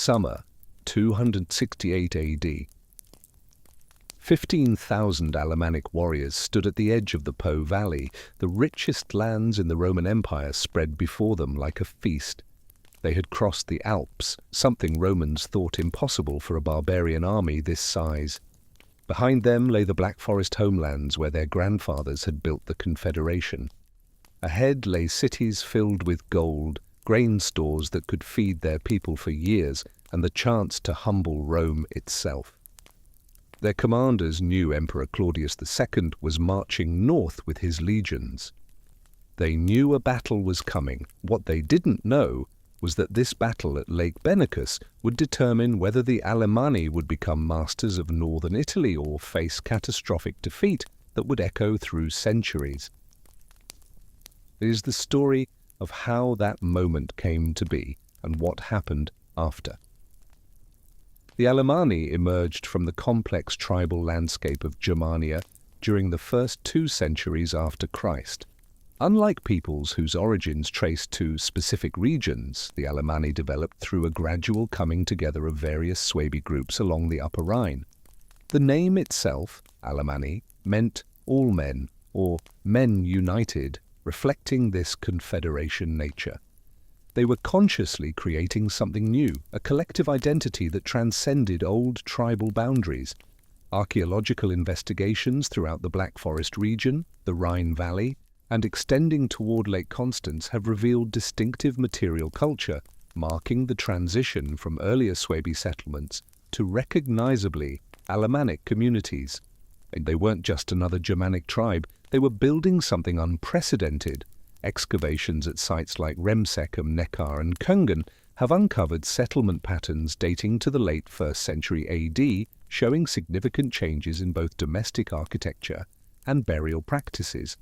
Summer, 268 AD. 15,000 Alemannic warriors stood at the edge of the Po Valley, the richest lands in the Roman Empire spread before them like a feast. They had crossed the Alps, something Romans thought impossible for a barbarian army this size. Behind them lay the Black Forest homelands where their grandfathers had built the confederation. Ahead lay cities filled with gold, grain stores that could feed their people for years, and the chance to humble Rome itself. Their commanders knew Emperor Claudius II was marching north with his legions. They knew a battle was coming. What they didn't know was that this battle at Lake Benacus would determine whether the Alemanni would become masters of northern Italy or face catastrophic defeat that would echo through centuries. It is the story of how that moment came to be and what happened after. The Alemanni emerged from the complex tribal landscape of Germania during the first 2 centuries after Christ. Unlike peoples whose origins traced to specific regions, the Alemanni developed through a gradual coming together of various Suebi groups along the Upper Rhine. The name itself, Alemanni, meant all men, or men united, reflecting this confederation nature. They were consciously creating something new, a collective identity that transcended old tribal boundaries. Archaeological investigations throughout the Black Forest region, the Rhine Valley, and extending toward Lake Constance have revealed distinctive material culture, marking the transition from earlier Suebi settlements to recognizably Alemannic communities. And they weren't just another Germanic tribe, they were building something unprecedented. Excavations at sites like Remseck, Neckar, and Köngen have uncovered settlement patterns dating to the late 1st century AD, showing significant changes in both domestic architecture and burial practices.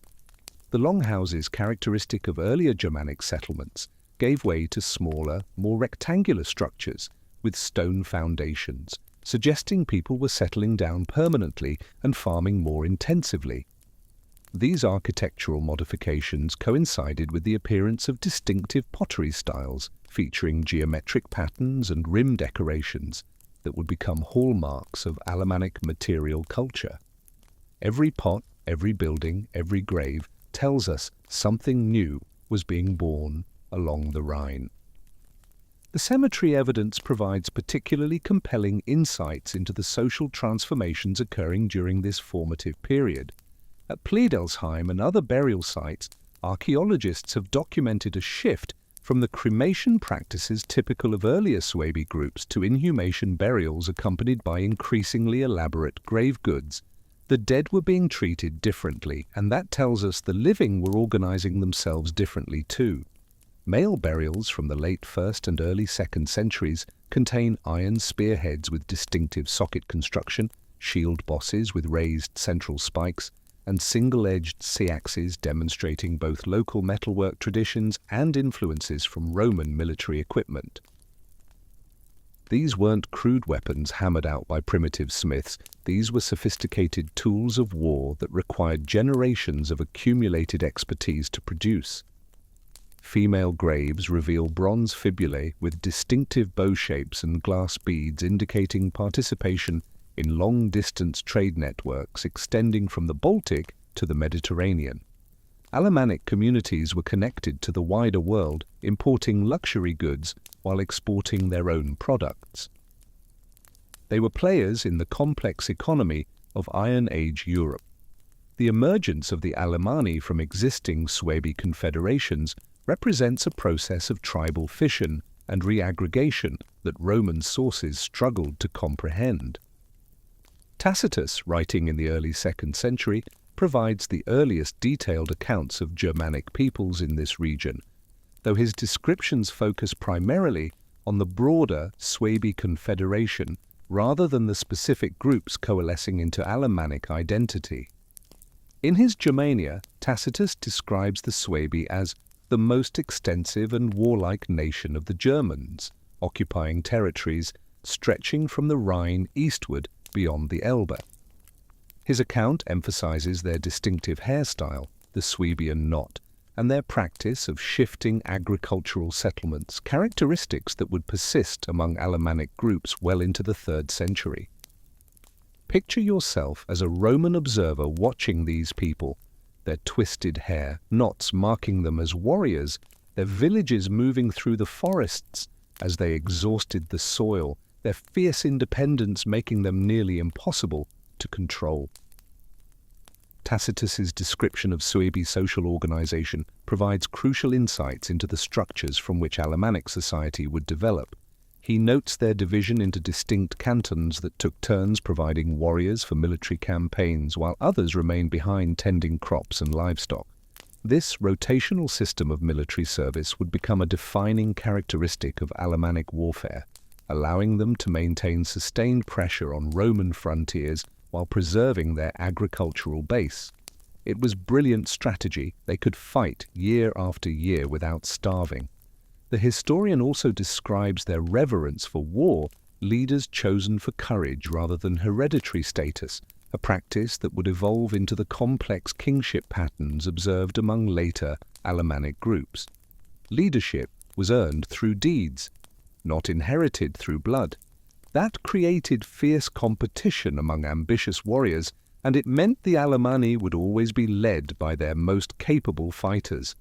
The longhouses characteristic of earlier Germanic settlements gave way to smaller, more rectangular structures with stone foundations, suggesting people were settling down permanently and farming more intensively. These architectural modifications coincided with the appearance of distinctive pottery styles featuring geometric patterns and rim decorations that would become hallmarks of Alemannic material culture. Every pot, every building, every grave tells us something new was being born along the Rhine. The cemetery evidence provides particularly compelling insights into the social transformations occurring during this formative period. At Pleidelsheim and other burial sites, archaeologists have documented a shift from the cremation practices typical of earlier Suebi groups to inhumation burials accompanied by increasingly elaborate grave goods. The dead were being treated differently, and that tells us the living were organizing themselves differently too. Male burials from the late 1st and early 2nd centuries contain iron spearheads with distinctive socket construction, shield bosses with raised central spikes, and single-edged sea-axes demonstrating both local metalwork traditions and influences from Roman military equipment. These weren't crude weapons hammered out by primitive smiths. These were sophisticated tools of war that required generations of accumulated expertise to produce. Female graves reveal bronze fibulae with distinctive bow shapes and glass beads indicating participation in long-distance trade networks extending from the Baltic to the Mediterranean. Alemannic communities were connected to the wider world, importing luxury goods while exporting their own products. They were players in the complex economy of Iron Age Europe. The emergence of the Alemanni from existing Suebi confederations represents a process of tribal fission and reaggregation that Roman sources struggled to comprehend. Tacitus, writing in the early 2nd century, provides the earliest detailed accounts of Germanic peoples in this region, though his descriptions focus primarily on the broader Suebi confederation rather than the specific groups coalescing into Alemannic identity. In his Germania, Tacitus describes the Suebi as the most extensive and warlike nation of the Germans, occupying territories stretching from the Rhine eastward beyond the Elbe. His account emphasizes their distinctive hairstyle, the Swabian knot, and their practice of shifting agricultural settlements, characteristics that would persist among Alemannic groups well into the 3rd century. Picture yourself as a Roman observer watching these people, their twisted hair, knots marking them as warriors, their villages moving through the forests as they exhausted the soil, their fierce independence making them nearly impossible to control. Tacitus's description of Suebi social organization provides crucial insights into the structures from which Alemannic society would develop. He notes their division into distinct cantons that took turns providing warriors for military campaigns, while others remained behind tending crops and livestock. This rotational system of military service would become a defining characteristic of Alemannic warfare, allowing them to maintain sustained pressure on Roman frontiers while preserving their agricultural base. It was brilliant strategy. They could fight year after year without starving. The historian also describes their reverence for war, leaders chosen for courage rather than hereditary status, a practice that would evolve into the complex kingship patterns observed among later Alemannic groups. Leadership was earned through deeds, not inherited through blood. That created fierce competition among ambitious warriors, and it meant the Alemanni would always be led by their most capable fighters.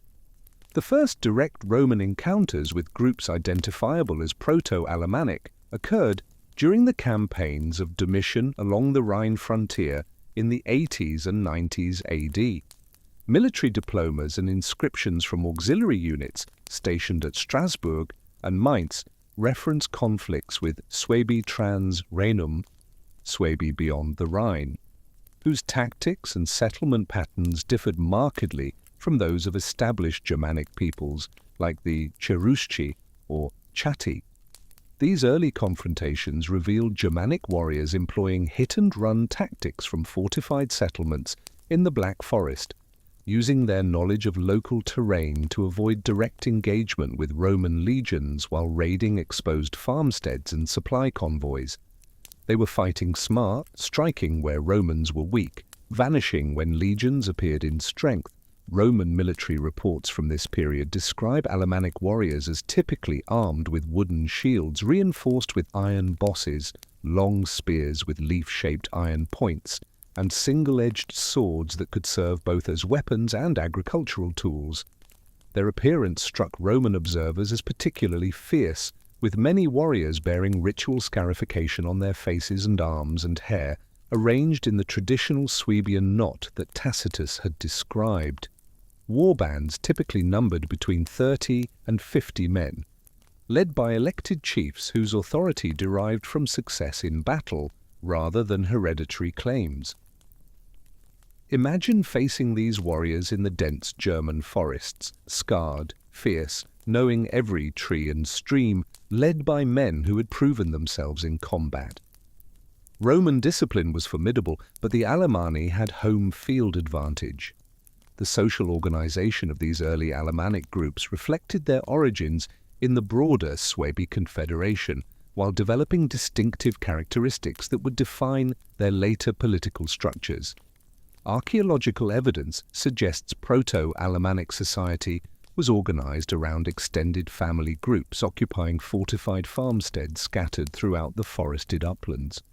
The first direct Roman encounters with groups identifiable as Proto-Alemannic occurred during the campaigns of Domitian along the Rhine frontier in the 80s and 90s AD. Military diplomas and inscriptions from auxiliary units stationed at Strasbourg and Mainz reference conflicts with Suebi trans Rhenum, Suebi beyond the Rhine, whose tactics and settlement patterns differed markedly from those of established Germanic peoples like the Cherusci or Chatti. These early confrontations revealed Germanic warriors employing hit-and-run tactics from fortified settlements in the Black Forest, using their knowledge of local terrain to avoid direct engagement with Roman legions while raiding exposed farmsteads and supply convoys. They were fighting smart, striking where Romans were weak, vanishing when legions appeared in strength. Roman military reports from this period describe Alemannic warriors as typically armed with wooden shields reinforced with iron bosses, long spears with leaf-shaped iron points, and single-edged swords that could serve both as weapons and agricultural tools. Their appearance struck Roman observers as particularly fierce, with many warriors bearing ritual scarification on their faces and arms and hair, arranged in the traditional Suebian knot that Tacitus had described. War bands typically numbered between 30 and 50 men, led by elected chiefs whose authority derived from success in battle rather than hereditary claims. Imagine facing these warriors in the dense German forests, scarred, fierce, knowing every tree and stream, led by men who had proven themselves in combat. Roman discipline was formidable, but the Alemanni had home field advantage. The social organization of these early Alemannic groups reflected their origins in the broader Suebi confederation, while developing distinctive characteristics that would define their later political structures. Archaeological evidence suggests Proto-Alemannic society was organized around extended family groups occupying fortified farmsteads scattered throughout the forested uplands.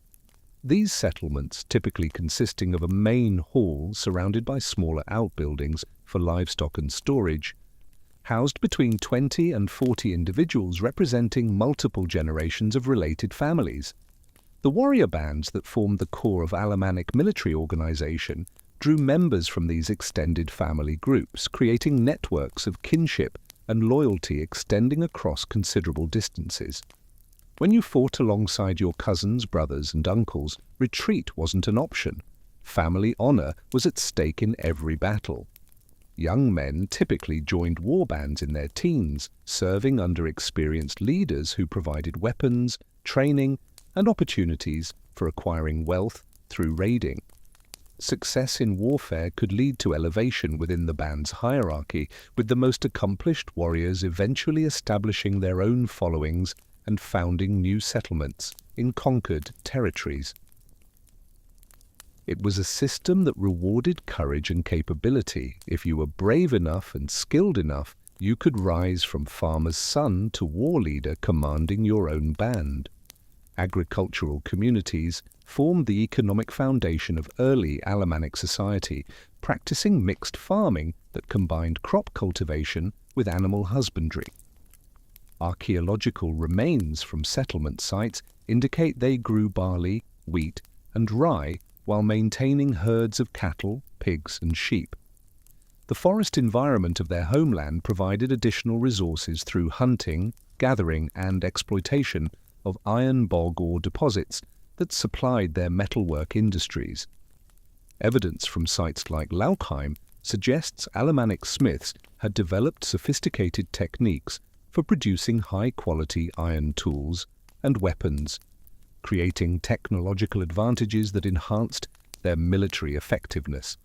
These settlements, typically consisting of a main hall surrounded by smaller outbuildings for livestock and storage, housed between 20 and 40 individuals representing multiple generations of related families. The warrior bands that formed the core of Alemannic military organization drew members from these extended family groups, creating networks of kinship and loyalty extending across considerable distances. When you fought alongside your cousins, brothers, and uncles, retreat wasn't an option. Family honor was at stake in every battle. Young men typically joined war bands in their teens, serving under experienced leaders who provided weapons, training, and opportunities for acquiring wealth through raiding. Success in warfare could lead to elevation within the band's hierarchy, with the most accomplished warriors eventually establishing their own followings and founding new settlements in conquered territories. It was a system that rewarded courage and capability. If you were brave enough and skilled enough, you could rise from farmer's son to war leader commanding your own band. Agricultural communities formed the economic foundation of early Alemannic society, practicing mixed farming that combined crop cultivation with animal husbandry. Archaeological remains from settlement sites indicate they grew barley, wheat, and rye while maintaining herds of cattle, pigs, and sheep. The forest environment of their homeland provided additional resources through hunting, gathering, and exploitation of iron bog ore deposits that supplied their metalwork industries. Evidence from sites like Laukheim suggests Alemannic smiths had developed sophisticated techniques for producing high-quality iron tools and weapons, creating technological advantages that enhanced their military effectiveness.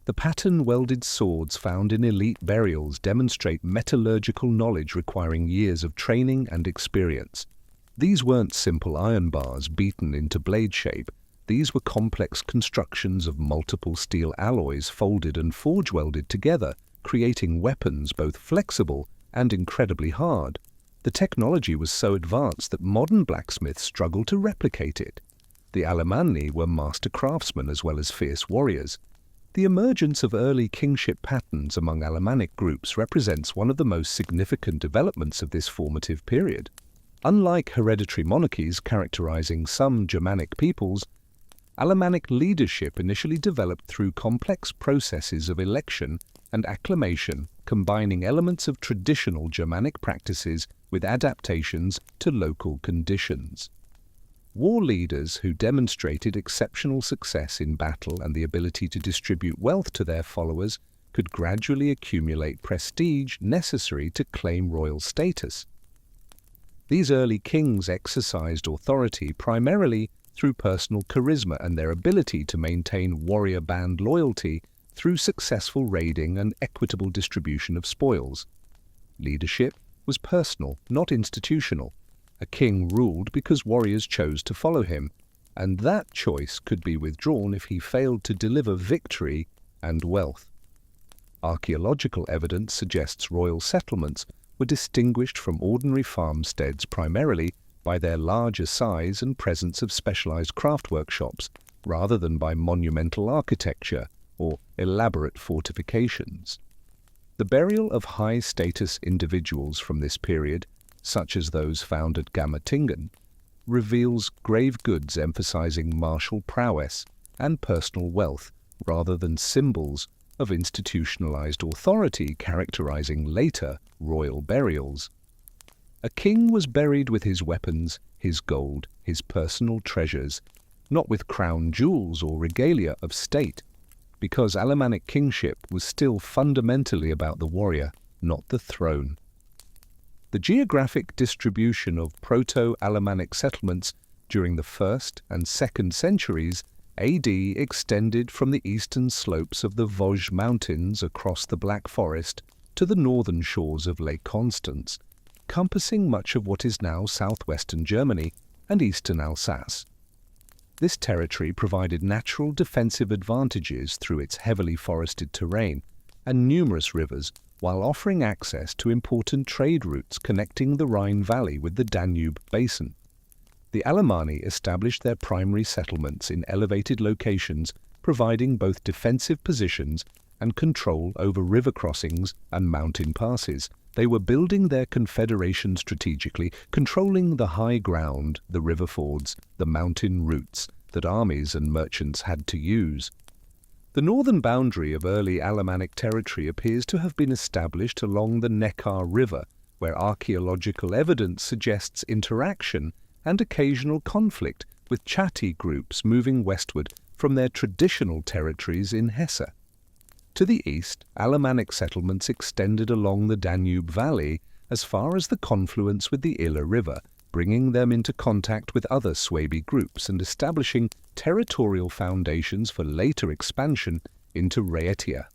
The pattern-welded swords found in elite burials demonstrate metallurgical knowledge requiring years of training and experience. These weren't simple iron bars beaten into blade shape. These were complex constructions of multiple steel alloys folded and forge-welded together, creating weapons both flexible and incredibly hard. The technology was so advanced that modern blacksmiths struggle to replicate it. The Alemanni were master craftsmen as well as fierce warriors. The emergence of early kingship patterns among Alemannic groups represents one of the most significant developments of this formative period. Unlike hereditary monarchies characterizing some Germanic peoples, Alemannic leadership initially developed through complex processes of election and acclamation, combining elements of traditional Germanic practices with adaptations to local conditions. War leaders who demonstrated exceptional success in battle and the ability to distribute wealth to their followers could gradually accumulate prestige necessary to claim royal status. These early kings exercised authority primarily through personal charisma and their ability to maintain warrior band loyalty through successful raiding and equitable distribution of spoils. Leadership was personal, not institutional. A king ruled because warriors chose to follow him, and that choice could be withdrawn if he failed to deliver victory and wealth. Archaeological evidence suggests royal settlements were distinguished from ordinary farmsteads primarily by their larger size and presence of specialized craft workshops, rather than by monumental architecture or elaborate fortifications. The burial of high-status individuals from this period, such as those found at Gammertingen, reveals grave goods emphasizing martial prowess and personal wealth rather than symbols of institutionalized authority characterizing later royal burials. A king was buried with his weapons, his gold, his personal treasures, not with crown jewels or regalia of state, because Alemannic kingship was still fundamentally about the warrior, not the throne. The geographic distribution of Proto-Alemannic settlements during the 1st and 2nd centuries AD extended from the eastern slopes of the Vosges Mountains across the Black Forest to the northern shores of Lake Constance, encompassing much of what is now southwestern Germany and eastern Alsace. This territory provided natural defensive advantages through its heavily forested terrain and numerous rivers, while offering access to important trade routes connecting the Rhine Valley with the Danube basin. The Alemanni established their primary settlements in elevated locations, providing both defensive positions and control over river crossings and mountain passes. They were building their confederation strategically, controlling the high ground, the river fords, the mountain routes that armies and merchants had to use. The northern boundary of early Alemannic territory appears to have been established along the Neckar River, where archaeological evidence suggests interaction and occasional conflict with Chatti groups moving westward from their traditional territories in Hesse. To the east, Alemannic settlements extended along the Danube Valley as far as the confluence with the Iller River, bringing them into contact with other Suebi groups and establishing territorial foundations for later expansion into Raetia.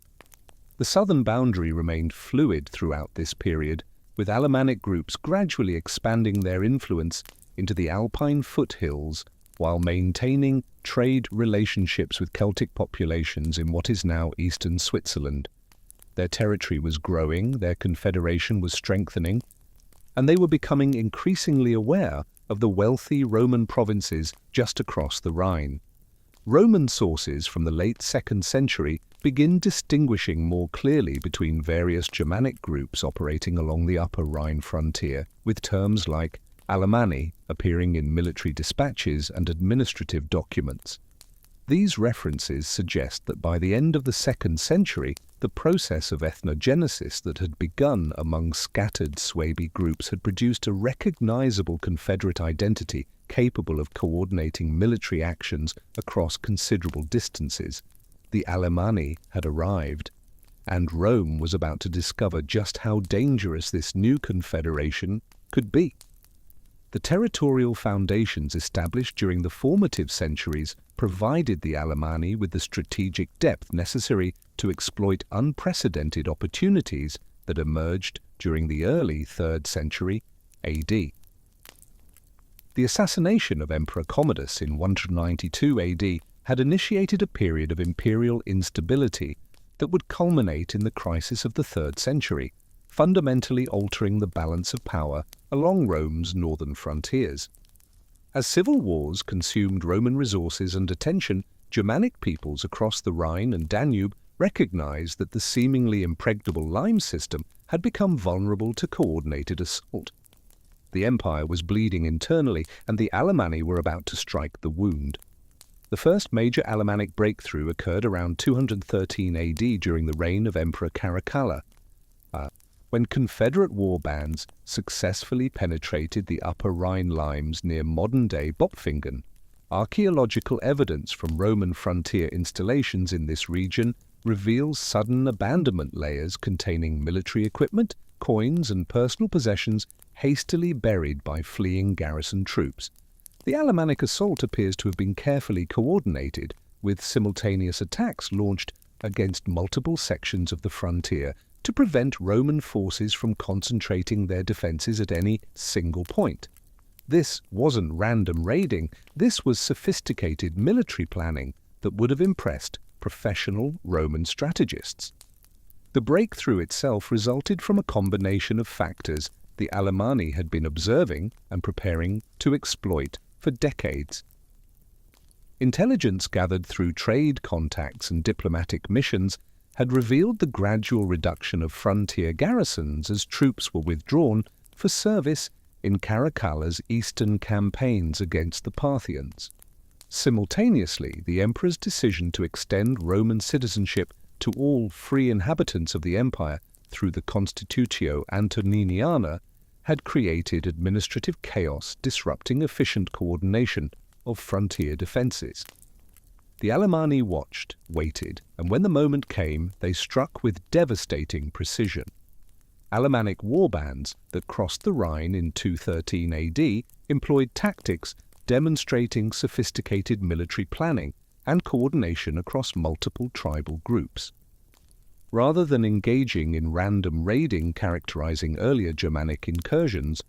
The southern boundary remained fluid throughout this period, with Alemannic groups gradually expanding their influence into the Alpine foothills while maintaining trade relationships with Celtic populations in what is now eastern Switzerland. Their territory was growing, their confederation was strengthening, and they were becoming increasingly aware of the wealthy Roman provinces just across the Rhine. Roman sources from the late 2nd century begin distinguishing more clearly between various Germanic groups operating along the upper Rhine frontier, with terms like Alemanni appearing in military dispatches and administrative documents. These references suggest that by the end of the 2nd century, the process of ethnogenesis that had begun among scattered Suebi groups had produced a recognizable confederate identity capable of coordinating military actions across considerable distances. The Alemanni had arrived, and Rome was about to discover just how dangerous this new confederation could be. The territorial foundations established during the formative centuries provided the Alemanni with the strategic depth necessary to exploit unprecedented opportunities that emerged during the early 3rd century AD. The assassination of Emperor Commodus in 192 AD had initiated a period of imperial instability that would culminate in the crisis of the 3rd century, fundamentally altering the balance of power along Rome's northern frontiers. As civil wars consumed Roman resources and attention, Germanic peoples across the Rhine and Danube recognized that the seemingly impregnable line system had become vulnerable to coordinated assault. The empire was bleeding internally, and the Alemanni were about to strike the wound. The first major Alemannic breakthrough occurred around 213 AD during the reign of Emperor Caracalla, when Confederate war bands successfully penetrated the upper Rhine limes near modern-day Bopfingen. Archaeological evidence from Roman frontier installations in this region reveals sudden abandonment layers containing military equipment, coins, and personal possessions hastily buried by fleeing garrison troops. The Alemannic assault appears to have been carefully coordinated, with simultaneous attacks launched against multiple sections of the frontier to prevent Roman forces from concentrating their defenses at any single point. This wasn't random raiding, this was sophisticated military planning that would have impressed professional Roman strategists. The breakthrough itself resulted from a combination of factors the Alemanni had been observing and preparing to exploit for decades. Intelligence gathered through trade contacts and diplomatic missions had revealed the gradual reduction of frontier garrisons as troops were withdrawn for service in Caracalla's eastern campaigns against the Parthians. Simultaneously, the emperor's decision to extend Roman citizenship to all free inhabitants of the empire through the Constitutio Antoniniana had created administrative chaos, disrupting efficient coordination of frontier defenses. The Alemanni watched, waited, and when the moment came, they struck with devastating precision. Alemannic warbands that crossed the Rhine in 213 AD employed tactics demonstrating sophisticated military planning and coordination across multiple tribal groups. Rather than engaging in random raiding characterizing earlier Germanic incursions,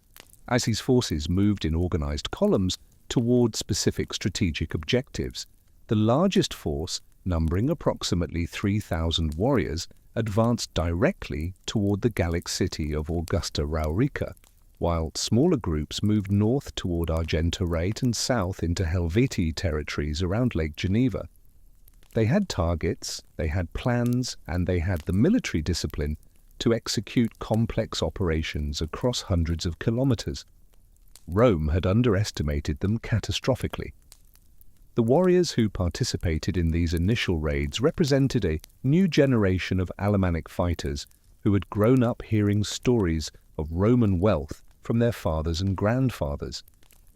as these forces moved in organized columns toward specific strategic objectives, the largest force, numbering approximately 3,000 warriors, advanced directly toward the Gallic city of Augusta Raurica, while smaller groups moved north toward Argentorate and south into Helvetii territories around Lake Geneva. They had targets, they had plans, and they had the military discipline to execute complex operations across hundreds of kilometers. Rome had underestimated them catastrophically. The warriors who participated in these initial raids represented a new generation of Alemannic fighters who had grown up hearing stories of Roman wealth from their fathers and grandfathers.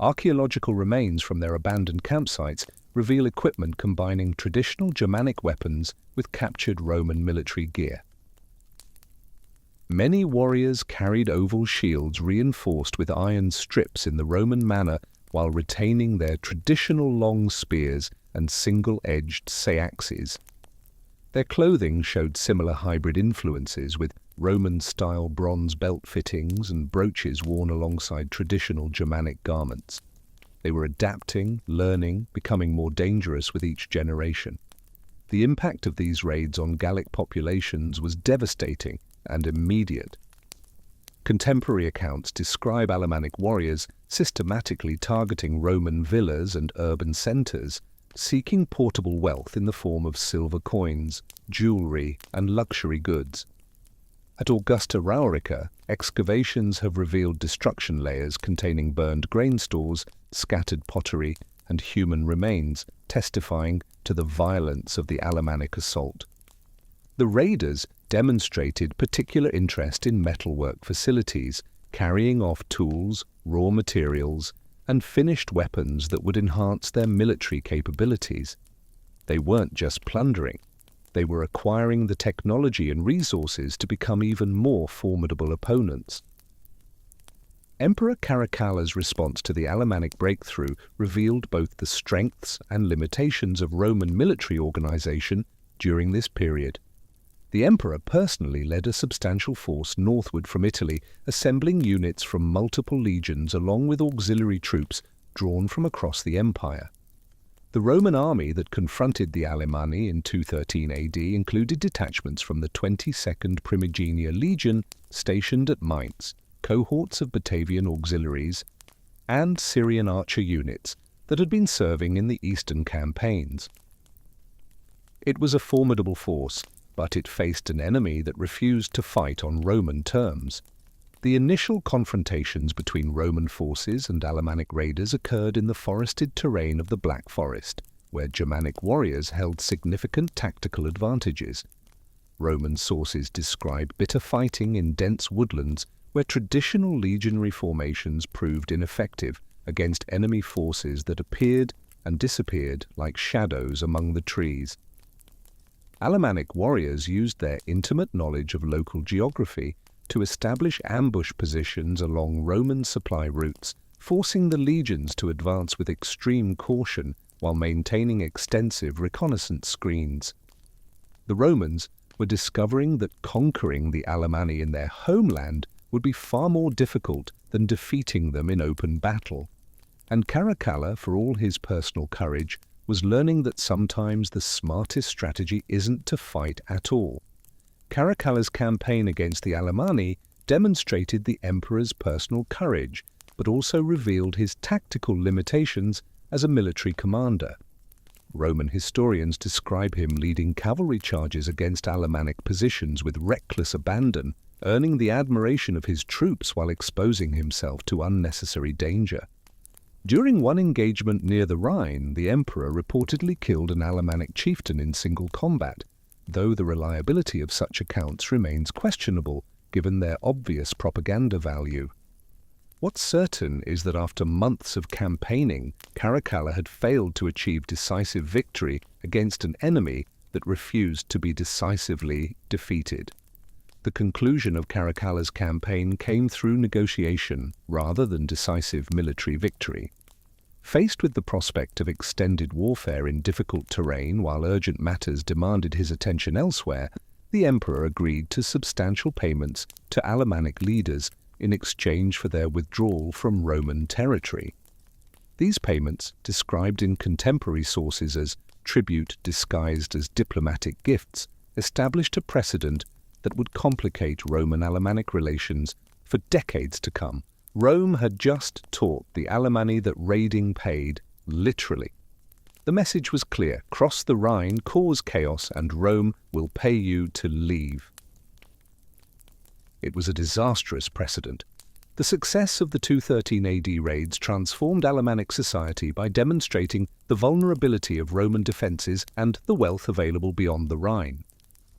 Archaeological remains from their abandoned campsites reveal equipment combining traditional Germanic weapons with captured Roman military gear. Many warriors carried oval shields reinforced with iron strips in the Roman manner while retaining their traditional long spears and single-edged seaxes. Their clothing showed similar hybrid influences, with Roman-style bronze belt fittings and brooches worn alongside traditional Germanic garments. They were adapting, learning, becoming more dangerous with each generation. The impact of these raids on Gallic populations was devastating and immediate. Contemporary accounts describe Alemannic warriors systematically targeting Roman villas and urban centres, seeking portable wealth in the form of silver coins, jewellery, and luxury goods. At Augusta Raurica, excavations have revealed destruction layers containing burned grain stores, scattered pottery, and human remains, testifying to the violence of the Alemannic assault. The raiders demonstrated particular interest in metalwork facilities, carrying off tools, raw materials, and finished weapons that would enhance their military capabilities. They weren't just plundering. They were acquiring the technology and resources to become even more formidable opponents. Emperor Caracalla's response to the Alemannic breakthrough revealed both the strengths and limitations of Roman military organization during this period. The emperor personally led a substantial force northward from Italy, assembling units from multiple legions along with auxiliary troops drawn from across the empire. The Roman army that confronted the Alemanni in 213 AD included detachments from the 22nd Primigenia Legion stationed at Mainz, cohorts of Batavian auxiliaries, and Syrian archer units that had been serving in the eastern campaigns. It was a formidable force, but it faced an enemy that refused to fight on Roman terms. The initial confrontations between Roman forces and Alemannic raiders occurred in the forested terrain of the Black Forest, where Germanic warriors held significant tactical advantages. Roman sources describe bitter fighting in dense woodlands where traditional legionary formations proved ineffective against enemy forces that appeared and disappeared like shadows among the trees. Alemannic warriors used their intimate knowledge of local geography to establish ambush positions along Roman supply routes, forcing the legions to advance with extreme caution while maintaining extensive reconnaissance screens. The Romans were discovering that conquering the Alemanni in their homeland would be far more difficult than defeating them in open battle. And Caracalla, for all his personal courage, was learning that sometimes the smartest strategy isn't to fight at all. Caracalla's campaign against the Alemanni demonstrated the emperor's personal courage, but also revealed his tactical limitations as a military commander. Roman historians describe him leading cavalry charges against Alemannic positions with reckless abandon, earning the admiration of his troops while exposing himself to unnecessary danger. During one engagement near the Rhine, the emperor reportedly killed an Alemannic chieftain in single combat, though the reliability of such accounts remains questionable given their obvious propaganda value. What's certain is that after months of campaigning, Caracalla had failed to achieve decisive victory against an enemy that refused to be decisively defeated. The conclusion of Caracalla's campaign came through negotiation rather than decisive military victory. Faced with the prospect of extended warfare in difficult terrain while urgent matters demanded his attention elsewhere, the emperor agreed to substantial payments to Alemannic leaders in exchange for their withdrawal from Roman territory. These payments, described in contemporary sources as tribute disguised as diplomatic gifts, established a precedent that would complicate Roman-Alemannic relations for decades to come. Rome had just taught the Alemanni that raiding paid, literally. The message was clear: cross the Rhine, cause chaos, and Rome will pay you to leave. It was a disastrous precedent. The success of the 213 AD raids transformed Alemannic society by demonstrating the vulnerability of Roman defences and the wealth available beyond the Rhine.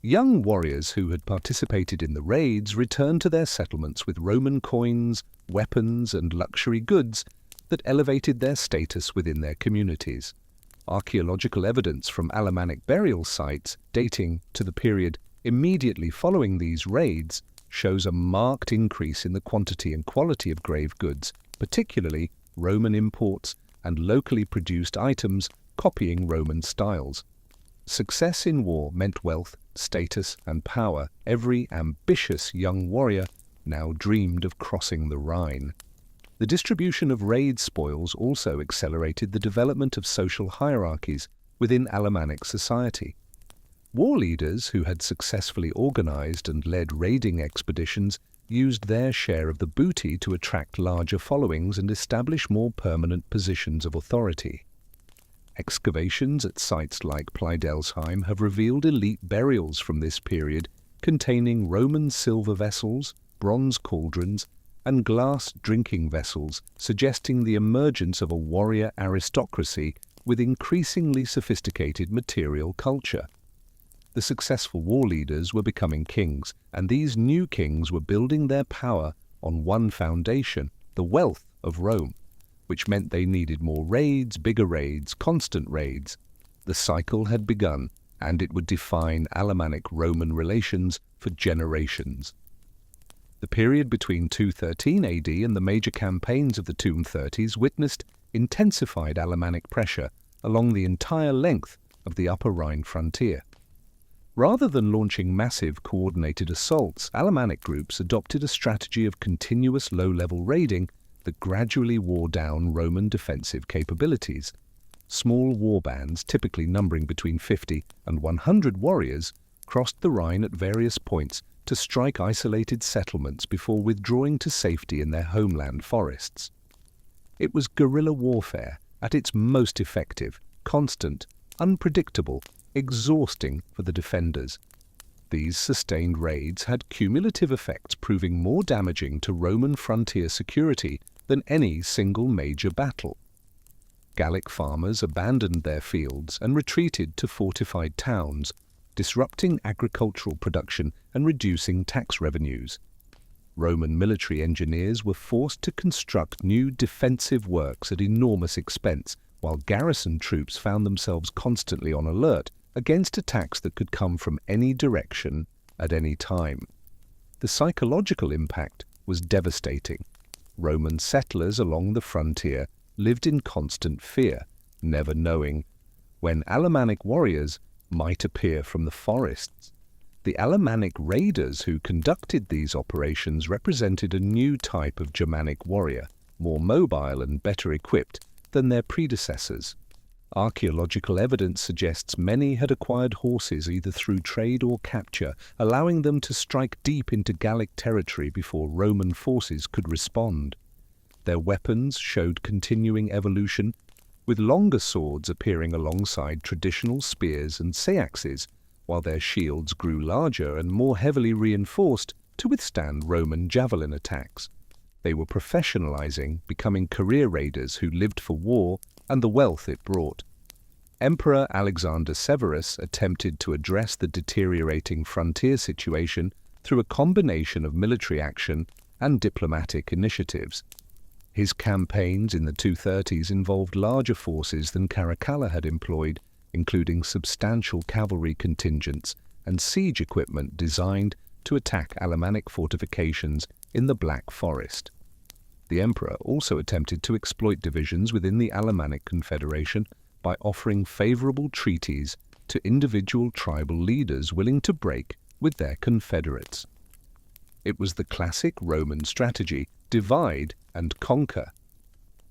Young warriors who had participated in the raids returned to their settlements with Roman coins, weapons, and luxury goods that elevated their status within their communities. Archaeological evidence from Alemannic burial sites dating to the period immediately following these raids shows a marked increase in the quantity and quality of grave goods, particularly Roman imports and locally produced items copying Roman styles. Success in war meant wealth, status, and power. Every ambitious young warrior now dreamed of crossing the Rhine. The distribution of raid spoils also accelerated the development of social hierarchies within Alemannic society. War leaders who had successfully organized and led raiding expeditions used their share of the booty to attract larger followings and establish more permanent positions of authority. Excavations at sites like Pleidelsheim have revealed elite burials from this period containing Roman silver vessels, bronze cauldrons, and glass drinking vessels, suggesting the emergence of a warrior aristocracy with increasingly sophisticated material culture. The successful war leaders were becoming kings, and these new kings were building their power on one foundation, the wealth of Rome, which meant they needed more raids, bigger raids, constant raids. The cycle had begun, and it would define Alemannic-Roman relations for generations. The period between 213 AD and the major campaigns of the 230s witnessed intensified Alemannic pressure along the entire length of the Upper Rhine frontier. Rather than launching massive coordinated assaults, Alemannic groups adopted a strategy of continuous low-level raiding that gradually wore down Roman defensive capabilities. Small war bands, typically numbering between 50 and 100 warriors, crossed the Rhine at various points to strike isolated settlements before withdrawing to safety in their homeland forests. It was guerrilla warfare at its most effective, constant, unpredictable, exhausting for the defenders. These sustained raids had cumulative effects, proving more damaging to Roman frontier security than any single major battle. Gallic farmers abandoned their fields and retreated to fortified towns, disrupting agricultural production and reducing tax revenues. Roman military engineers were forced to construct new defensive works at enormous expense, while garrison troops found themselves constantly on alert against attacks that could come from any direction at any time. The psychological impact was devastating. Roman settlers along the frontier lived in constant fear, never knowing when Alemannic warriors might appear from the forests. The Alemannic raiders who conducted these operations represented a new type of Germanic warrior, more mobile and better equipped than their predecessors. Archaeological evidence suggests many had acquired horses either through trade or capture, allowing them to strike deep into Gallic territory before Roman forces could respond. Their weapons showed continuing evolution, with longer swords appearing alongside traditional spears and seaxes, while their shields grew larger and more heavily reinforced to withstand Roman javelin attacks. They were professionalizing, becoming career raiders who lived for war and the wealth it brought. Emperor Alexander Severus attempted to address the deteriorating frontier situation through a combination of military action and diplomatic initiatives. His campaigns in the 230s involved larger forces than Caracalla had employed, including substantial cavalry contingents and siege equipment designed to attack Alemannic fortifications in the Black Forest. The emperor also attempted to exploit divisions within the Alemannic Confederation by offering favorable treaties to individual tribal leaders willing to break with their confederates. It was the classic Roman strategy, divide and conquer.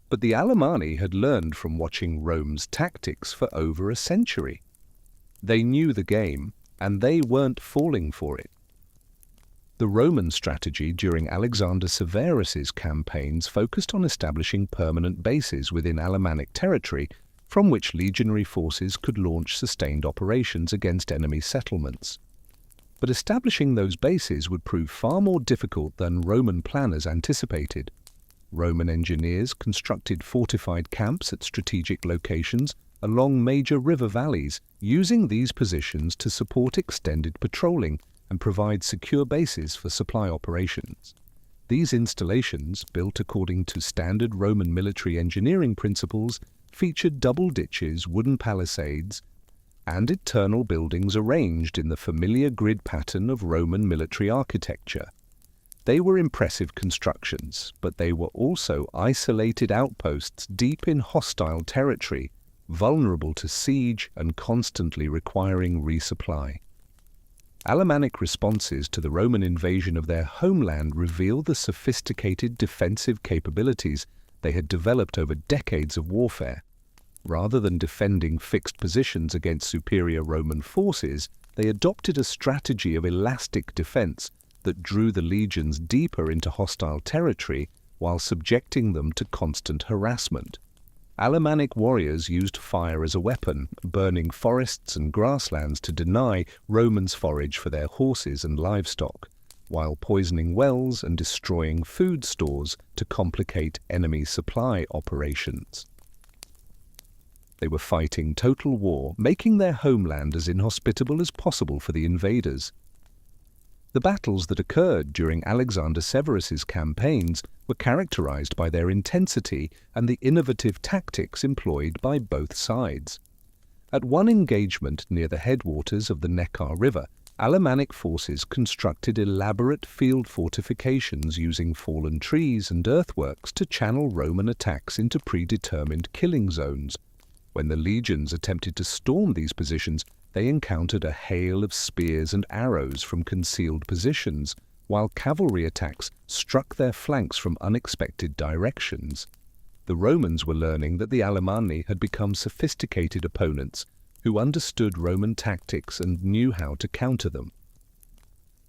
But the Alemanni had learned from watching Rome's tactics for over a century. They knew the game, and they weren't falling for it. The Roman strategy during Alexander Severus's campaigns focused on establishing permanent bases within Alemannic territory from which legionary forces could launch sustained operations against enemy settlements. But establishing those bases would prove far more difficult than Roman planners anticipated. Roman engineers constructed fortified camps at strategic locations along major river valleys, using these positions to support extended patrolling and provide secure bases for supply operations. These installations, built according to standard Roman military engineering principles, featured double ditches, wooden palisades, and eternal buildings arranged in the familiar grid pattern of Roman military architecture. They were impressive constructions, but they were also isolated outposts deep in hostile territory, vulnerable to siege and constantly requiring resupply. Alemannic responses to the Roman invasion of their homeland reveal the sophisticated defensive capabilities they had developed over decades of warfare. Rather than defending fixed positions against superior Roman forces, they adopted a strategy of elastic defense that drew the legions deeper into hostile territory while subjecting them to constant harassment. Alemannic warriors used fire as a weapon, burning forests and grasslands to deny Romans forage for their horses and livestock, while poisoning wells and destroying food stores to complicate enemy supply operations. They were fighting total war, making their homeland as inhospitable as possible for the invaders. The battles that occurred during Alexander Severus's campaigns were characterized by their intensity and the innovative tactics employed by both sides. At one engagement near the headwaters of the Neckar River, Alemannic forces constructed elaborate field fortifications using fallen trees and earthworks to channel Roman attacks into predetermined killing zones. When the legions attempted to storm these positions, they encountered a hail of spears and arrows from concealed positions, while cavalry attacks struck their flanks from unexpected directions. The Romans were learning that the Alemanni had become sophisticated opponents who understood Roman tactics and knew how to counter them.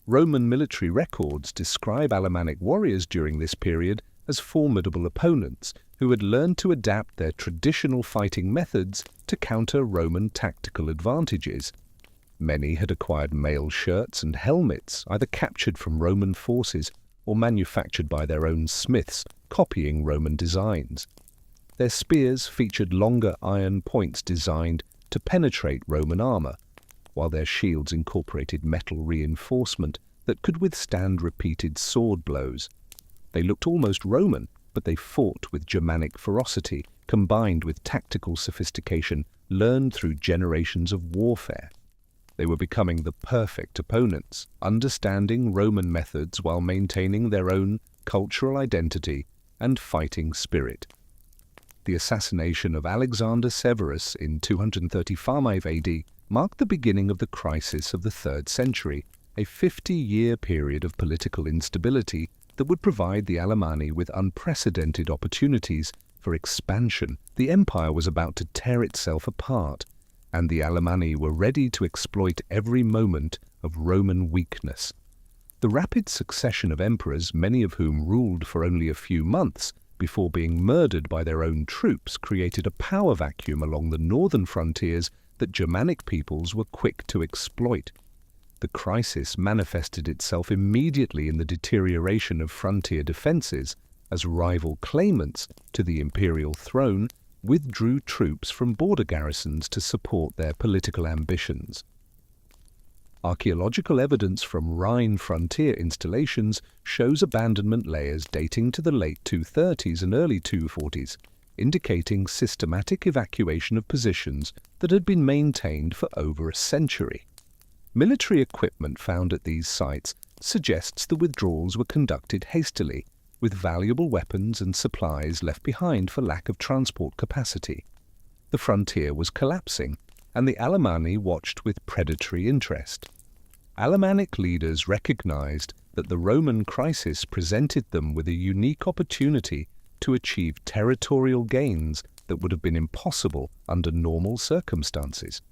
Roman military records describe Alemannic warriors during this period as formidable opponents who had learned to adapt their traditional fighting methods to counter Roman tactical advantages. Many had acquired mail shirts and helmets, either captured from Roman forces or manufactured by their own smiths, copying Roman designs. Their spears featured longer iron points designed to penetrate Roman armor, while their shields incorporated metal reinforcement that could withstand repeated sword blows. They looked almost Roman, but they fought with Germanic ferocity, combined with tactical sophistication learned through generations of warfare. They were becoming the perfect opponents, understanding Roman methods while maintaining their own cultural identity and fighting spirit. The assassination of Alexander Severus in 235 AD marked the beginning of the crisis of the 3rd century, a 50-year period of political instability that would provide the Alemanni with unprecedented opportunities for expansion. The empire was about to tear itself apart, and the Alemanni were ready to exploit every moment of Roman weakness. The rapid succession of emperors, many of whom ruled for only a few months before being murdered by their own troops, created a power vacuum along the northern frontiers that Germanic peoples were quick to exploit. The crisis manifested itself immediately in the deterioration of frontier defenses as rival claimants to the imperial throne withdrew troops from border garrisons to support their political ambitions. Archaeological evidence from Rhine frontier installations shows abandonment layers dating to the late 230s and early 240s, indicating systematic evacuation of positions that had been maintained for over a century. Military equipment found at these sites suggests the withdrawals were conducted hastily, with valuable weapons and supplies left behind for lack of transport capacity. The frontier was collapsing, and the Alemanni watched with predatory interest. Alemannic leaders recognized that the Roman crisis presented them with a unique opportunity to achieve territorial gains that would have been impossible under normal circumstances.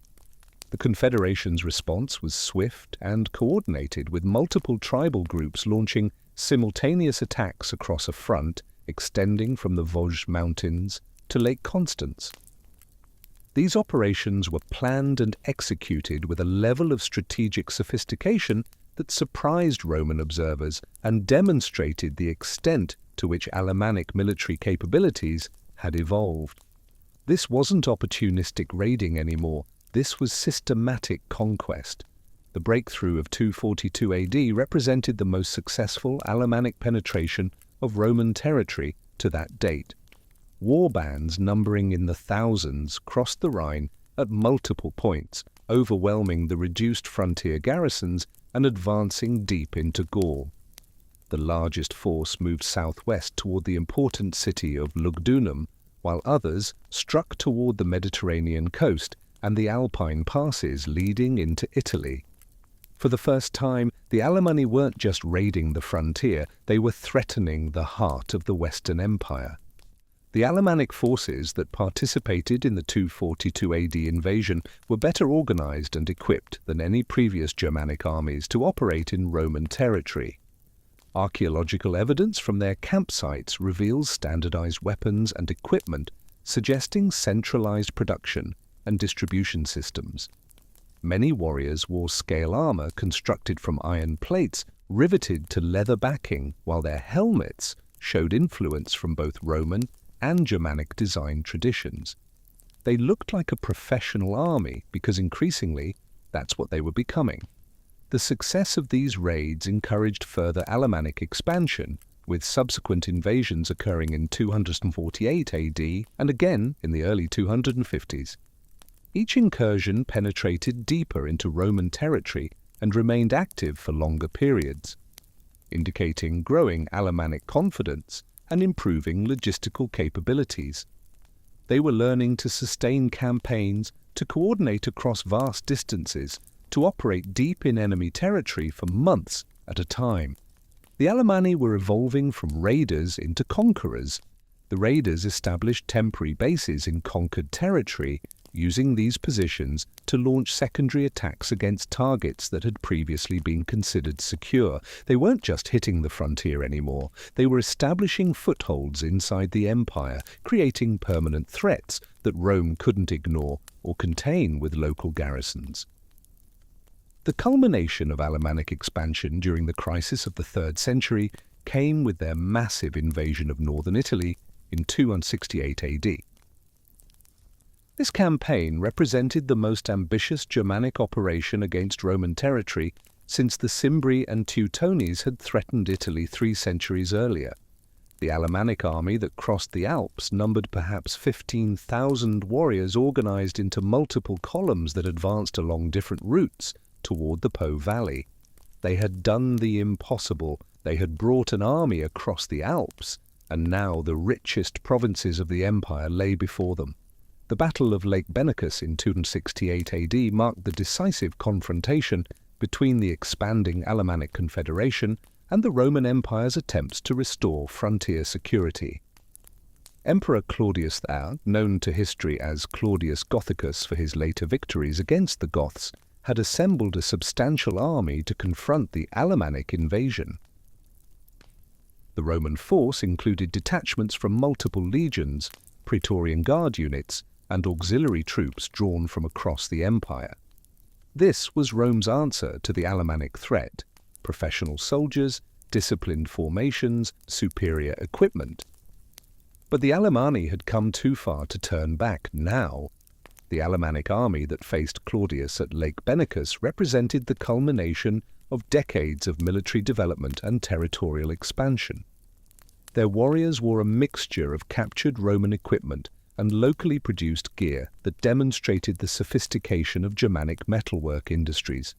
The Confederation's response was swift and coordinated, with multiple tribal groups launching simultaneous attacks across a front extending from the Vosges Mountains to Lake Constance. These operations were planned and executed with a level of strategic sophistication that surprised Roman observers and demonstrated the extent to which Alemannic military capabilities had evolved. This wasn't opportunistic raiding anymore. This was systematic conquest. The breakthrough of 242 AD represented the most successful Alemannic penetration of Roman territory to that date. War bands numbering in the thousands crossed the Rhine at multiple points, overwhelming the reduced frontier garrisons and advancing deep into Gaul. The largest force moved southwest toward the important city of Lugdunum, while others struck toward the Mediterranean coast and the Alpine passes leading into Italy. For the first time, the Alemanni weren't just raiding the frontier, they were threatening the heart of the Western Empire. The Alemannic forces that participated in the 242 AD invasion were better organized and equipped than any previous Germanic armies to operate in Roman territory. Archaeological evidence from their campsites reveals standardized weapons and equipment, suggesting centralized production and distribution systems. Many warriors wore scale armor constructed from iron plates riveted to leather backing, while their helmets showed influence from both Roman and Germanic design traditions. They looked like a professional army because increasingly that's what they were becoming. The success of these raids encouraged further Alemannic expansion, with subsequent invasions occurring in 248 AD and again in the early 250s. Each incursion penetrated deeper into Roman territory and remained active for longer periods, indicating growing Alemannic confidence and improving logistical capabilities. They were learning to sustain campaigns, to coordinate across vast distances, to operate deep in enemy territory for months at a time. The Alemanni were evolving from raiders into conquerors. The raiders established temporary bases in conquered territory, using these positions to launch secondary attacks against targets that had previously been considered secure. They weren't just hitting the frontier anymore, they were establishing footholds inside the empire, creating permanent threats that Rome couldn't ignore or contain with local garrisons. The culmination of Alemannic expansion during the crisis of the 3rd century came with their massive invasion of northern Italy in 268 AD. This campaign represented the most ambitious Germanic operation against Roman territory since the Cimbri and Teutones had threatened Italy 3 centuries earlier. The Alemannic army that crossed the Alps numbered perhaps 15,000 warriors organized into multiple columns that advanced along different routes toward the Po Valley. They had done the impossible. They had brought an army across the Alps, and now the richest provinces of the empire lay before them. The Battle of Lake Benacus in 268 AD marked the decisive confrontation between the expanding Alemannic confederation and the Roman Empire's attempts to restore frontier security. Emperor Claudius III, known to history as Claudius Gothicus for his later victories against the Goths, had assembled a substantial army to confront the Alemannic invasion. The Roman force included detachments from multiple legions, Praetorian Guard units, and auxiliary troops drawn from across the empire. This was Rome's answer to the Alemannic threat: professional soldiers, disciplined formations, superior equipment. But the Alemanni had come too far to turn back now. The Alemannic army that faced Claudius at Lake Benacus represented the culmination of decades of military development and territorial expansion. Their warriors wore a mixture of captured Roman equipment and locally produced gear that demonstrated the sophistication of Germanic metalwork industries.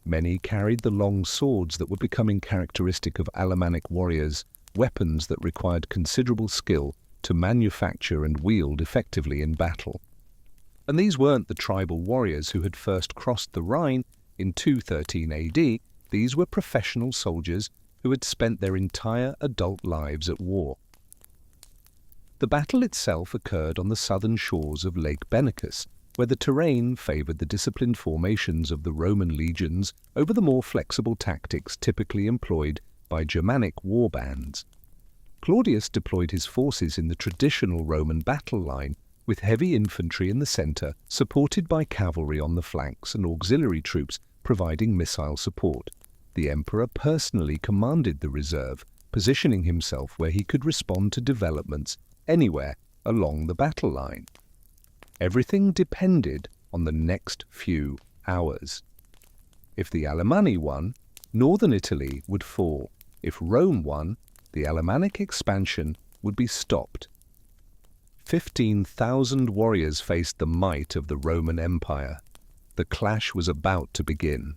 Many carried the long swords that were becoming characteristic of Alemannic warriors, weapons that required considerable skill to manufacture and wield effectively in battle. And these weren't the tribal warriors who had first crossed the Rhine in 213 AD. These were professional soldiers who had spent their entire adult lives at war. The battle itself occurred on the southern shores of Lake Benacus, where the terrain favored the disciplined formations of the Roman legions over the more flexible tactics typically employed by Germanic war bands. Claudius deployed his forces in the traditional Roman battle line, with heavy infantry in the center, supported by cavalry on the flanks and auxiliary troops providing missile support. The emperor personally commanded the reserve, positioning himself where he could respond to developments anywhere along the battle line. Everything depended on the next few hours. If the Alemanni won, northern Italy would fall. If Rome won, the Alemannic expansion would be stopped. 15,000 warriors faced the might of the Roman Empire. The clash was about to begin.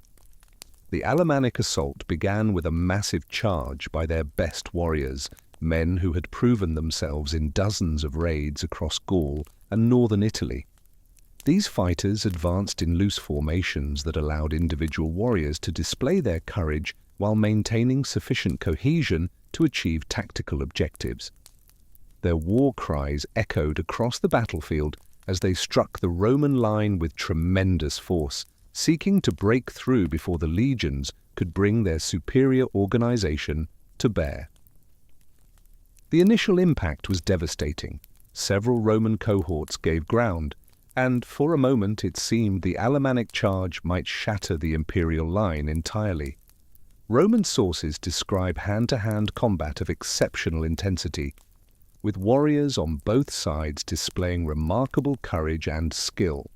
The Alemannic assault began with a massive charge by their best warriors, men who had proven themselves in dozens of raids across Gaul and northern Italy. These fighters advanced in loose formations that allowed individual warriors to display their courage while maintaining sufficient cohesion to achieve tactical objectives. Their war cries echoed across the battlefield as they struck the Roman line with tremendous force, seeking to break through before the legions could bring their superior organization to bear. The initial impact was devastating. Several Roman cohorts gave ground, and for a moment it seemed the Alemannic charge might shatter the imperial line entirely. Roman sources describe hand-to-hand combat of exceptional intensity, with warriors on both sides displaying remarkable courage and skill.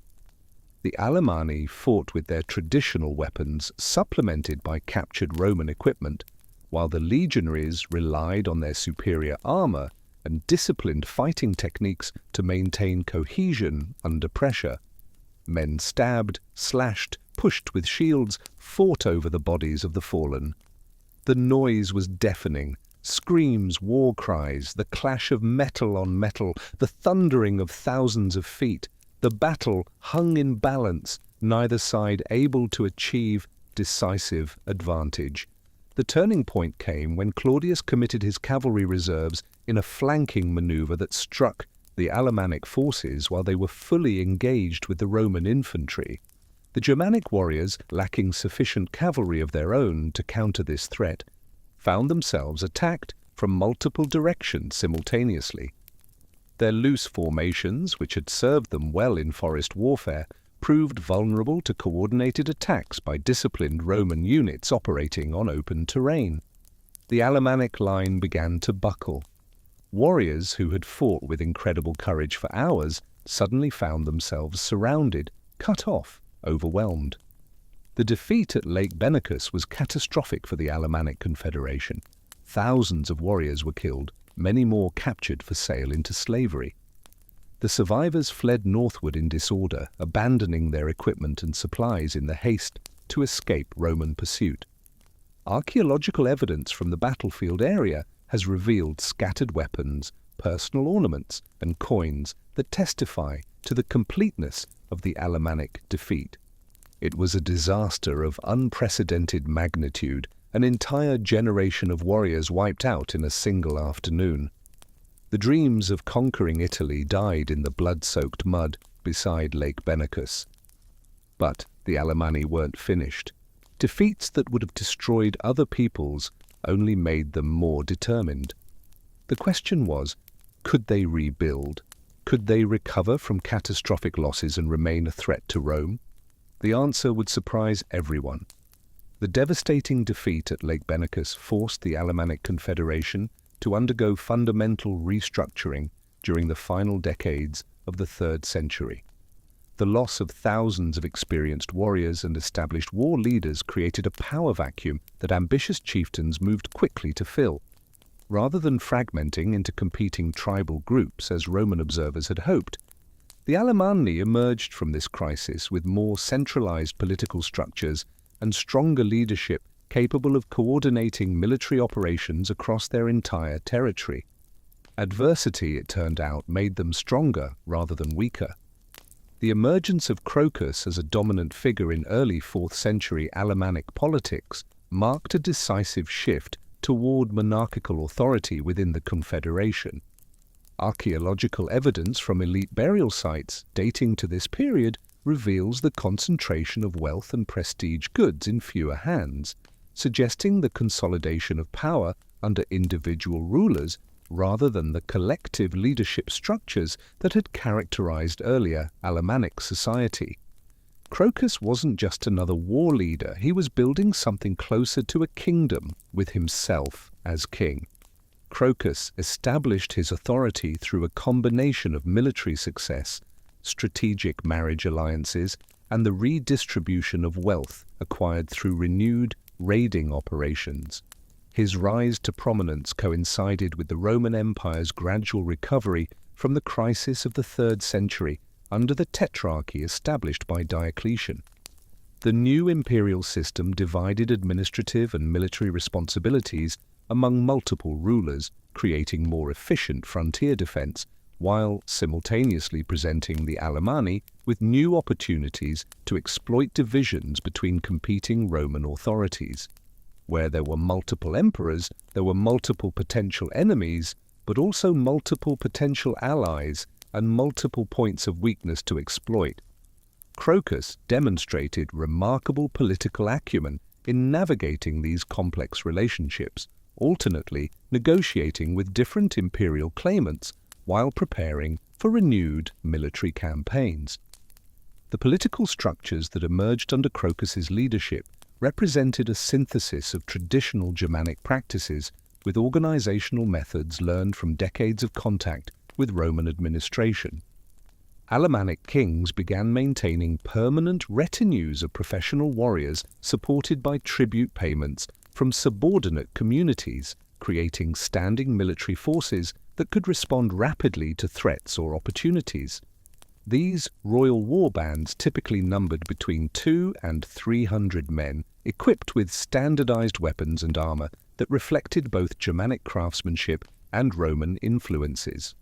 The Alemanni fought with their traditional weapons supplemented by captured Roman equipment, while the legionaries relied on their superior armor and disciplined fighting techniques to maintain cohesion under pressure. Men stabbed, slashed, pushed with shields, fought over the bodies of the fallen. The noise was deafening. Screams, war cries, the clash of metal on metal, the thundering of thousands of feet. The battle hung in balance, neither side able to achieve decisive advantage. The turning point came when Claudius committed his cavalry reserves in a flanking maneuver that struck the Alemannic forces while they were fully engaged with the Roman infantry. The Germanic warriors, lacking sufficient cavalry of their own to counter this threat, found themselves attacked from multiple directions simultaneously. Their loose formations, which had served them well in forest warfare, proved vulnerable to coordinated attacks by disciplined Roman units operating on open terrain. The Alemannic line began to buckle. Warriors who had fought with incredible courage for hours suddenly found themselves surrounded, cut off, overwhelmed. The defeat at Lake Benacus was catastrophic for the Alemannic Confederation. Thousands of warriors were killed, many more captured for sale into slavery. The survivors fled northward in disorder, abandoning their equipment and supplies in the haste to escape Roman pursuit. Archaeological evidence from the battlefield area has revealed scattered weapons, personal ornaments, and coins that testify to the completeness of the Alemannic defeat. It was a disaster of unprecedented magnitude, an entire generation of warriors wiped out in a single afternoon. The dreams of conquering Italy died in the blood-soaked mud beside Lake Benacus. But the Alemanni weren't finished. Defeats that would have destroyed other peoples only made them more determined. The question was, could they rebuild? Could they recover from catastrophic losses and remain a threat to Rome? The answer would surprise everyone. The devastating defeat at Lake Benacus forced the Alemannic Confederation to undergo fundamental restructuring during the final decades of the 3rd century. The loss of thousands of experienced warriors and established war leaders created a power vacuum that ambitious chieftains moved quickly to fill. Rather than fragmenting into competing tribal groups as Roman observers had hoped, the Alemanni emerged from this crisis with more centralized political structures and stronger leadership capable of coordinating military operations across their entire territory. Adversity, it turned out, made them stronger rather than weaker. The emergence of Crocus as a dominant figure in early 4th century Alemannic politics marked a decisive shift toward monarchical authority within the Confederation. Archaeological evidence from elite burial sites dating to this period reveals the concentration of wealth and prestige goods in fewer hands, suggesting the consolidation of power under individual rulers rather than the collective leadership structures that had characterized earlier Alemannic society. Crocus wasn't just another war leader, he was building something closer to a kingdom with himself as king. Crocus established his authority through a combination of military success, strategic marriage alliances, and the redistribution of wealth acquired through renewed raiding operations. His rise to prominence coincided with the Roman Empire's gradual recovery from the crisis of the 3rd century under the tetrarchy established by Diocletian. The new imperial system divided administrative and military responsibilities among multiple rulers, creating more efficient frontier defense while simultaneously presenting the Alemanni with new opportunities to exploit divisions between competing Roman authorities. Where there were multiple emperors, there were multiple potential enemies, but also multiple potential allies and multiple points of weakness to exploit. Crocus demonstrated remarkable political acumen in navigating these complex relationships, alternately negotiating with different imperial claimants while preparing for renewed military campaigns. The political structures that emerged under Crocus's leadership represented a synthesis of traditional Germanic practices with organizational methods learned from decades of contact with Roman administration. Alemannic kings began maintaining permanent retinues of professional warriors supported by tribute payments from subordinate communities, creating standing military forces that could respond rapidly to threats or opportunities. These royal war bands typically numbered between 200 and 300 men, equipped with standardized weapons and armor that reflected both Germanic craftsmanship and Roman influences.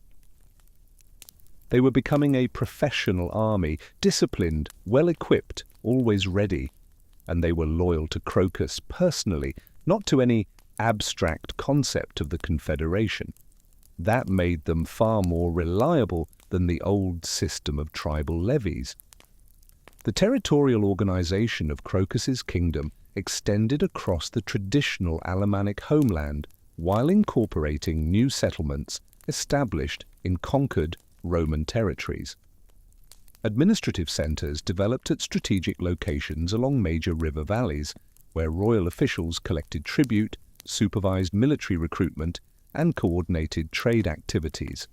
They were becoming a professional army, disciplined, well-equipped, always ready, and they were loyal to Crocus personally, not to any abstract concept of the confederation. That made them far more reliable than the old system of tribal levies. The territorial organization of Crocus's kingdom extended across the traditional Alemannic homeland while incorporating new settlements established in conquered Roman territories. Administrative centers developed at strategic locations along major river valleys, where royal officials collected tribute, supervised military recruitment, and coordinated trade activities.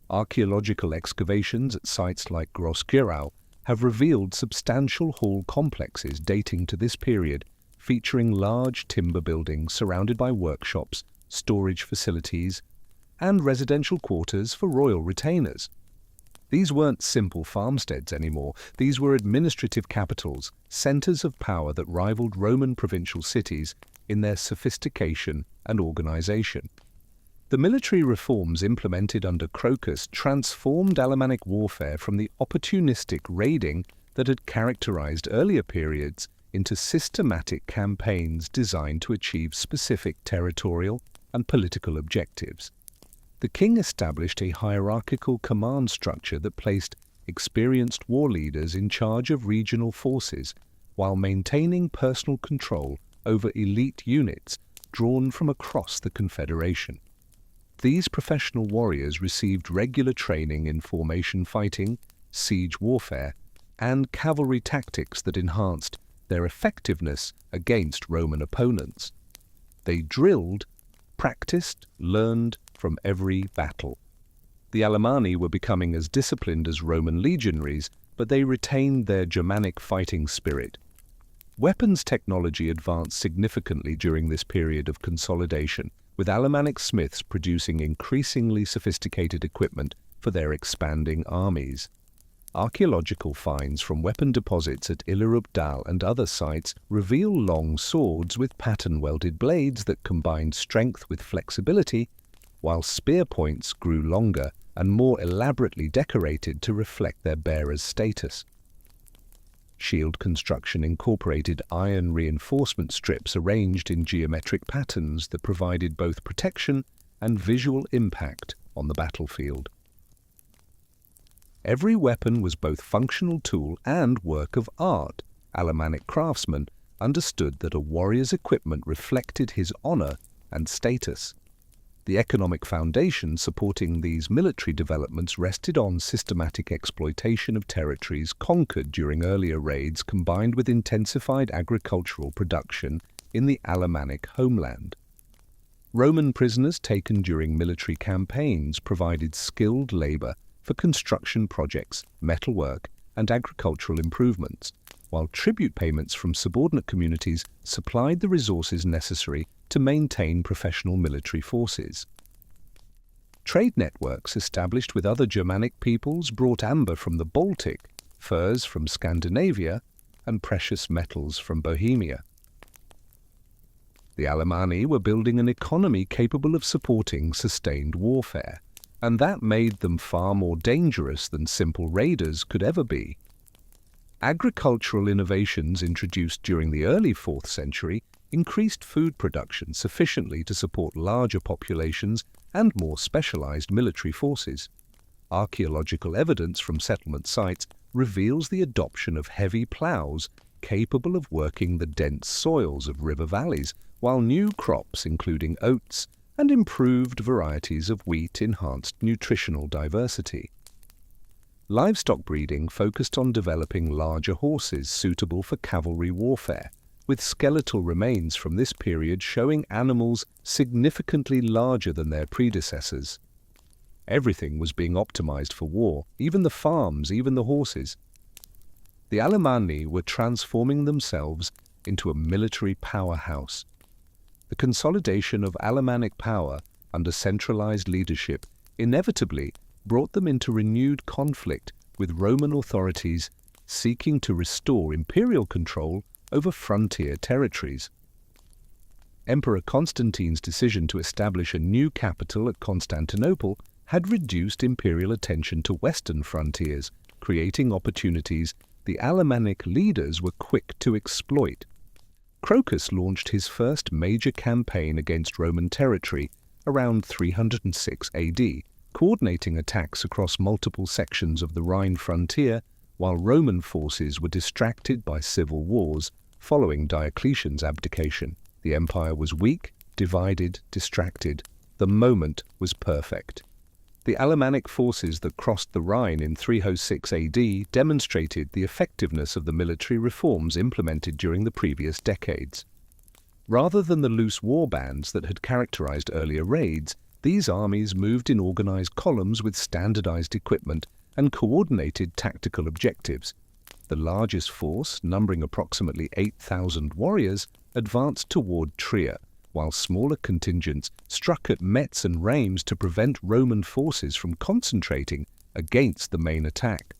Archaeological excavations at sites like Gradual have revealed substantial hall complexes dating to this period, featuring large timber buildings surrounded by workshops, storage facilities, and residential quarters for royal retainers. These weren't simple farmsteads anymore. These were administrative capitals, centers of power that rivaled Roman provincial cities in their sophistication and organization. The military reforms implemented under Crocus transformed Alemannic warfare from the opportunistic raiding that had characterized earlier periods into systematic campaigns designed to achieve specific territorial and political objectives. The king established a hierarchical command structure that placed experienced war leaders in charge of regional forces while maintaining personal control over elite units drawn from across the confederation. These professional warriors received regular training in formation fighting, siege warfare, and cavalry tactics that enhanced their effectiveness against Roman opponents. They drilled, practiced, learned from every battle. The Alemanni were becoming as disciplined as Roman legionaries, but they retained their Germanic fighting spirit. Weapons technology advanced significantly during this period of consolidation, with Alemannic smiths producing increasingly sophisticated equipment for their expanding armies. Archaeological finds from weapon deposits at Dal and other sites reveal long swords with pattern-welded blades that combined strength with flexibility, while spear points grew longer and more elaborately decorated to reflect their bearer's status. Shield construction incorporated iron reinforcement strips arranged in geometric patterns that provided both protection and visual impact on the battlefield. Every weapon was both functional tool and work of art. Alemannic craftsmen understood that a warrior's equipment reflected his honor and status. The economic foundation supporting these military developments rested on systematic exploitation of territories conquered during earlier raids combined with intensified agricultural production in the Alemannic homeland. Roman prisoners taken during military campaigns provided skilled labor for construction projects, metalwork, and agricultural improvements, while tribute payments from subordinate communities supplied the resources necessary to maintain professional military forces. Trade networks established with other Germanic peoples brought amber from the Baltic, furs from Scandinavia, and precious metals from Bohemia. The Alemanni were building an economy capable of supporting sustained warfare, and that made them far more dangerous than simple raiders could ever be. Agricultural innovations introduced during the early 4th century increased food production sufficiently to support larger populations and more specialized military forces. Archaeological evidence from settlement sites reveals the adoption of heavy plows capable of working the dense soils of river valleys, while new crops, including oats and improved varieties of wheat, enhanced nutritional diversity. Livestock breeding focused on developing larger horses suitable for cavalry warfare, with skeletal remains from this period showing animals significantly larger than their predecessors. Everything was being optimized for war, even the farms, even the horses. The Alemanni were transforming themselves into a military powerhouse. The consolidation of Alemannic power under centralized leadership inevitably brought them into renewed conflict with Roman authorities seeking to restore imperial control over frontier territories. Emperor Constantine's decision to establish a new capital at Constantinople had reduced imperial attention to western frontiers, creating opportunities the Alemannic leaders were quick to exploit. Crocus launched his first major campaign against Roman territory around 306 AD, coordinating attacks across multiple sections of the Rhine frontier, while Roman forces were distracted by civil wars following Diocletian's abdication. The empire was weak, divided, distracted. The moment was perfect. The Alemannic forces that crossed the Rhine in 306 AD demonstrated the effectiveness of the military reforms implemented during the previous decades. Rather than the loose war bands that had characterized earlier raids, these armies moved in organized columns with standardized equipment and coordinated tactical objectives. The largest force, numbering approximately 8,000 warriors, advanced toward Trier, while smaller contingents struck at Metz and Reims to prevent Roman forces from concentrating against the main attack.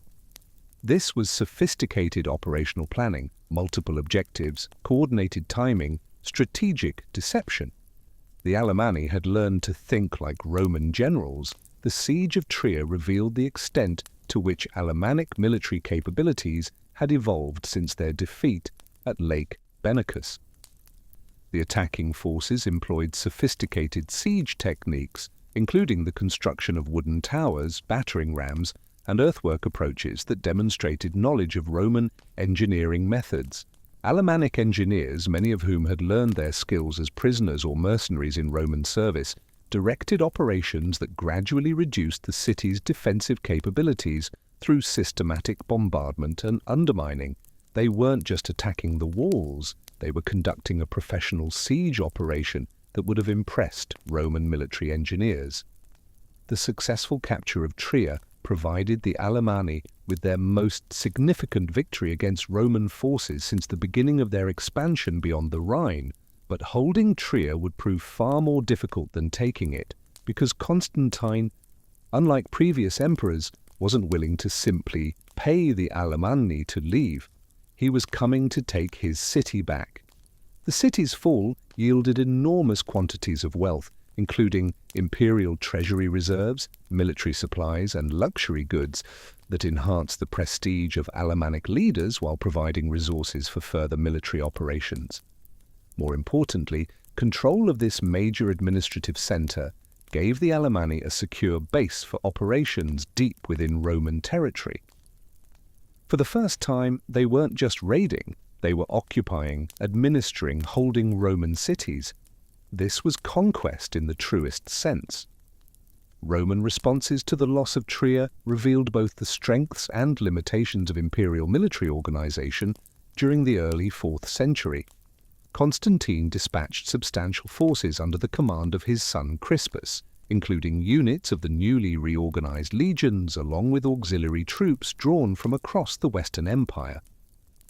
This was sophisticated operational planning, multiple objectives, coordinated timing, strategic deception. The Alemanni had learned to think like Roman generals. The siege of Trier revealed the extent to which Alemannic military capabilities had evolved since their defeat at Lake Benacus. The attacking forces employed sophisticated siege techniques, including the construction of wooden towers, battering rams, and earthwork approaches that demonstrated knowledge of Roman engineering methods. Alemannic engineers, many of whom had learned their skills as prisoners or mercenaries in Roman service, directed operations that gradually reduced the city's defensive capabilities through systematic bombardment and undermining. They weren't just attacking the walls, they were conducting a professional siege operation that would have impressed Roman military engineers. The successful capture of Trier provided the Alemanni with their most significant victory against Roman forces since the beginning of their expansion beyond the Rhine, but holding Trier would prove far more difficult than taking it, because Constantine, unlike previous emperors, wasn't willing to simply pay the Alemanni to leave. He was coming to take his city back. The city's fall yielded enormous quantities of wealth, including imperial treasury reserves, military supplies, and luxury goods that enhanced the prestige of Alemannic leaders while providing resources for further military operations. More importantly, control of this major administrative center gave the Alemanni a secure base for operations deep within Roman territory. For the first time, they weren't just raiding, they were occupying, administering, holding Roman cities. This was conquest in the truest sense. Roman responses to the loss of Trier revealed both the strengths and limitations of imperial military organization during the early 4th century. Constantine dispatched substantial forces under the command of his son Crispus, including units of the newly reorganized legions along with auxiliary troops drawn from across the Western Empire.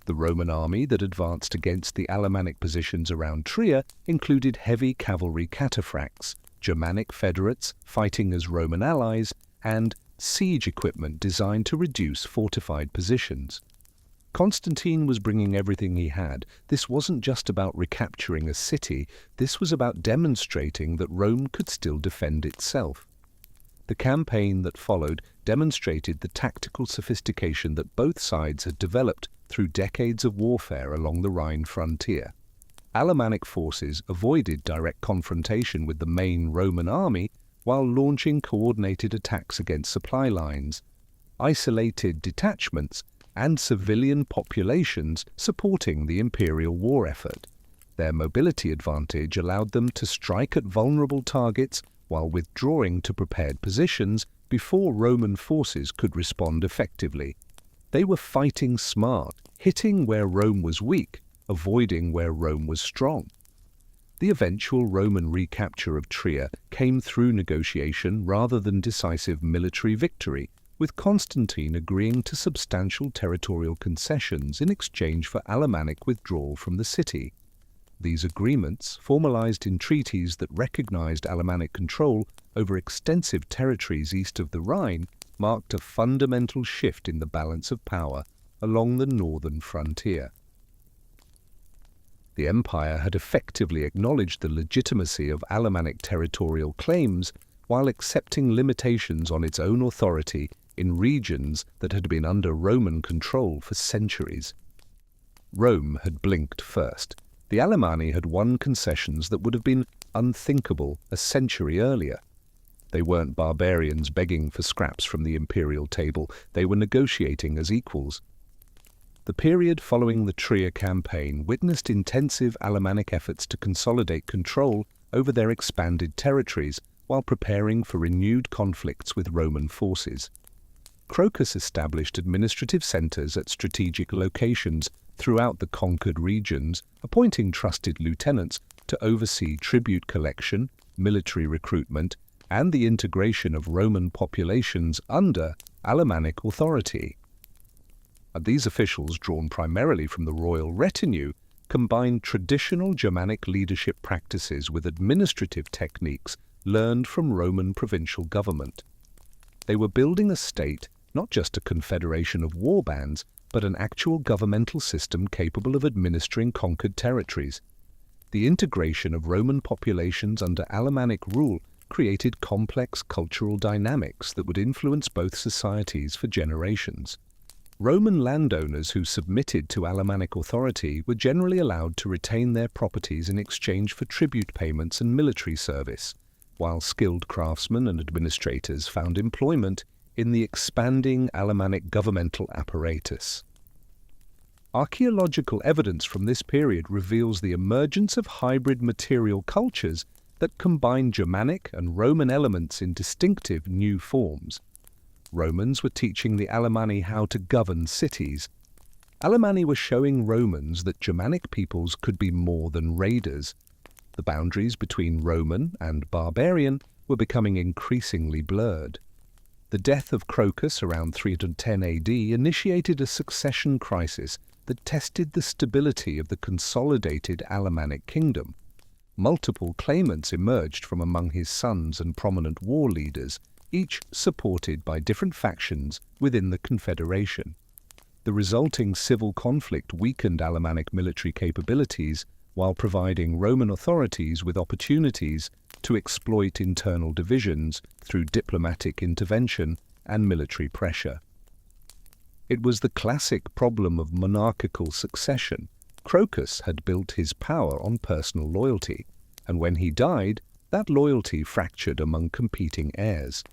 The Roman army that advanced against the Alemannic positions around Trier included heavy cavalry cataphracts, Germanic federates fighting as Roman allies, and siege equipment designed to reduce fortified positions. Constantine was bringing everything he had. This wasn't just about recapturing a city, this was about demonstrating that Rome could still defend itself. The campaign that followed demonstrated the tactical sophistication that both sides had developed through decades of warfare along the Rhine frontier. Alemannic forces avoided direct confrontation with the main Roman army while launching coordinated attacks against supply lines, isolated detachments, and civilian populations supporting the imperial war effort. Their mobility advantage allowed them to strike at vulnerable targets while withdrawing to prepared positions before Roman forces could respond effectively. They were fighting smart, hitting where Rome was weak, avoiding where Rome was strong. The eventual Roman recapture of Trier came through negotiation rather than decisive military victory, with Constantine agreeing to substantial territorial concessions in exchange for Alemannic withdrawal from the city. These agreements, formalized in treaties that recognized Alemannic control over extensive territories east of the Rhine, marked a fundamental shift in the balance of power along the northern frontier. The empire had effectively acknowledged the legitimacy of Alemannic territorial claims while accepting limitations on its own authority in regions that had been under Roman control for centuries. Rome had blinked first. The Alemanni had won concessions that would have been unthinkable a century earlier. They weren't barbarians begging for scraps from the imperial table, they were negotiating as equals. The period following the Trier campaign witnessed intensive Alemannic efforts to consolidate control over their expanded territories while preparing for renewed conflicts with Roman forces. Crocus established administrative centers at strategic locations throughout the conquered regions, appointing trusted lieutenants to oversee tribute collection, military recruitment, and the integration of Roman populations under Alemannic authority. These officials, drawn primarily from the royal retinue, combined traditional Germanic leadership practices with administrative techniques learned from Roman provincial government. They were building a state, not just a confederation of warbands, but an actual governmental system capable of administering conquered territories. The integration of Roman populations under Alemannic rule created complex cultural dynamics that would influence both societies for generations. Roman landowners who submitted to Alemannic authority were generally allowed to retain their properties in exchange for tribute payments and military service, while skilled craftsmen and administrators found employment in the expanding Alemannic governmental apparatus. Archaeological evidence from this period reveals the emergence of hybrid material cultures that combine Germanic and Roman elements in distinctive new forms. Romans were teaching the Alemanni how to govern cities. Alemanni were showing Romans that Germanic peoples could be more than raiders. The boundaries between Roman and barbarian were becoming increasingly blurred. The death of Crocus around 310 AD initiated a succession crisis that tested the stability of the consolidated Alemannic kingdom. Multiple claimants emerged from among his sons and prominent war leaders, each supported by different factions within the confederation. The resulting civil conflict weakened Alemannic military capabilities while providing Roman authorities with opportunities to exploit internal divisions through diplomatic intervention and military pressure. It was the classic problem of monarchical succession. Crocus had built his power on personal loyalty, and when he died, that loyalty fractured among competing heirs.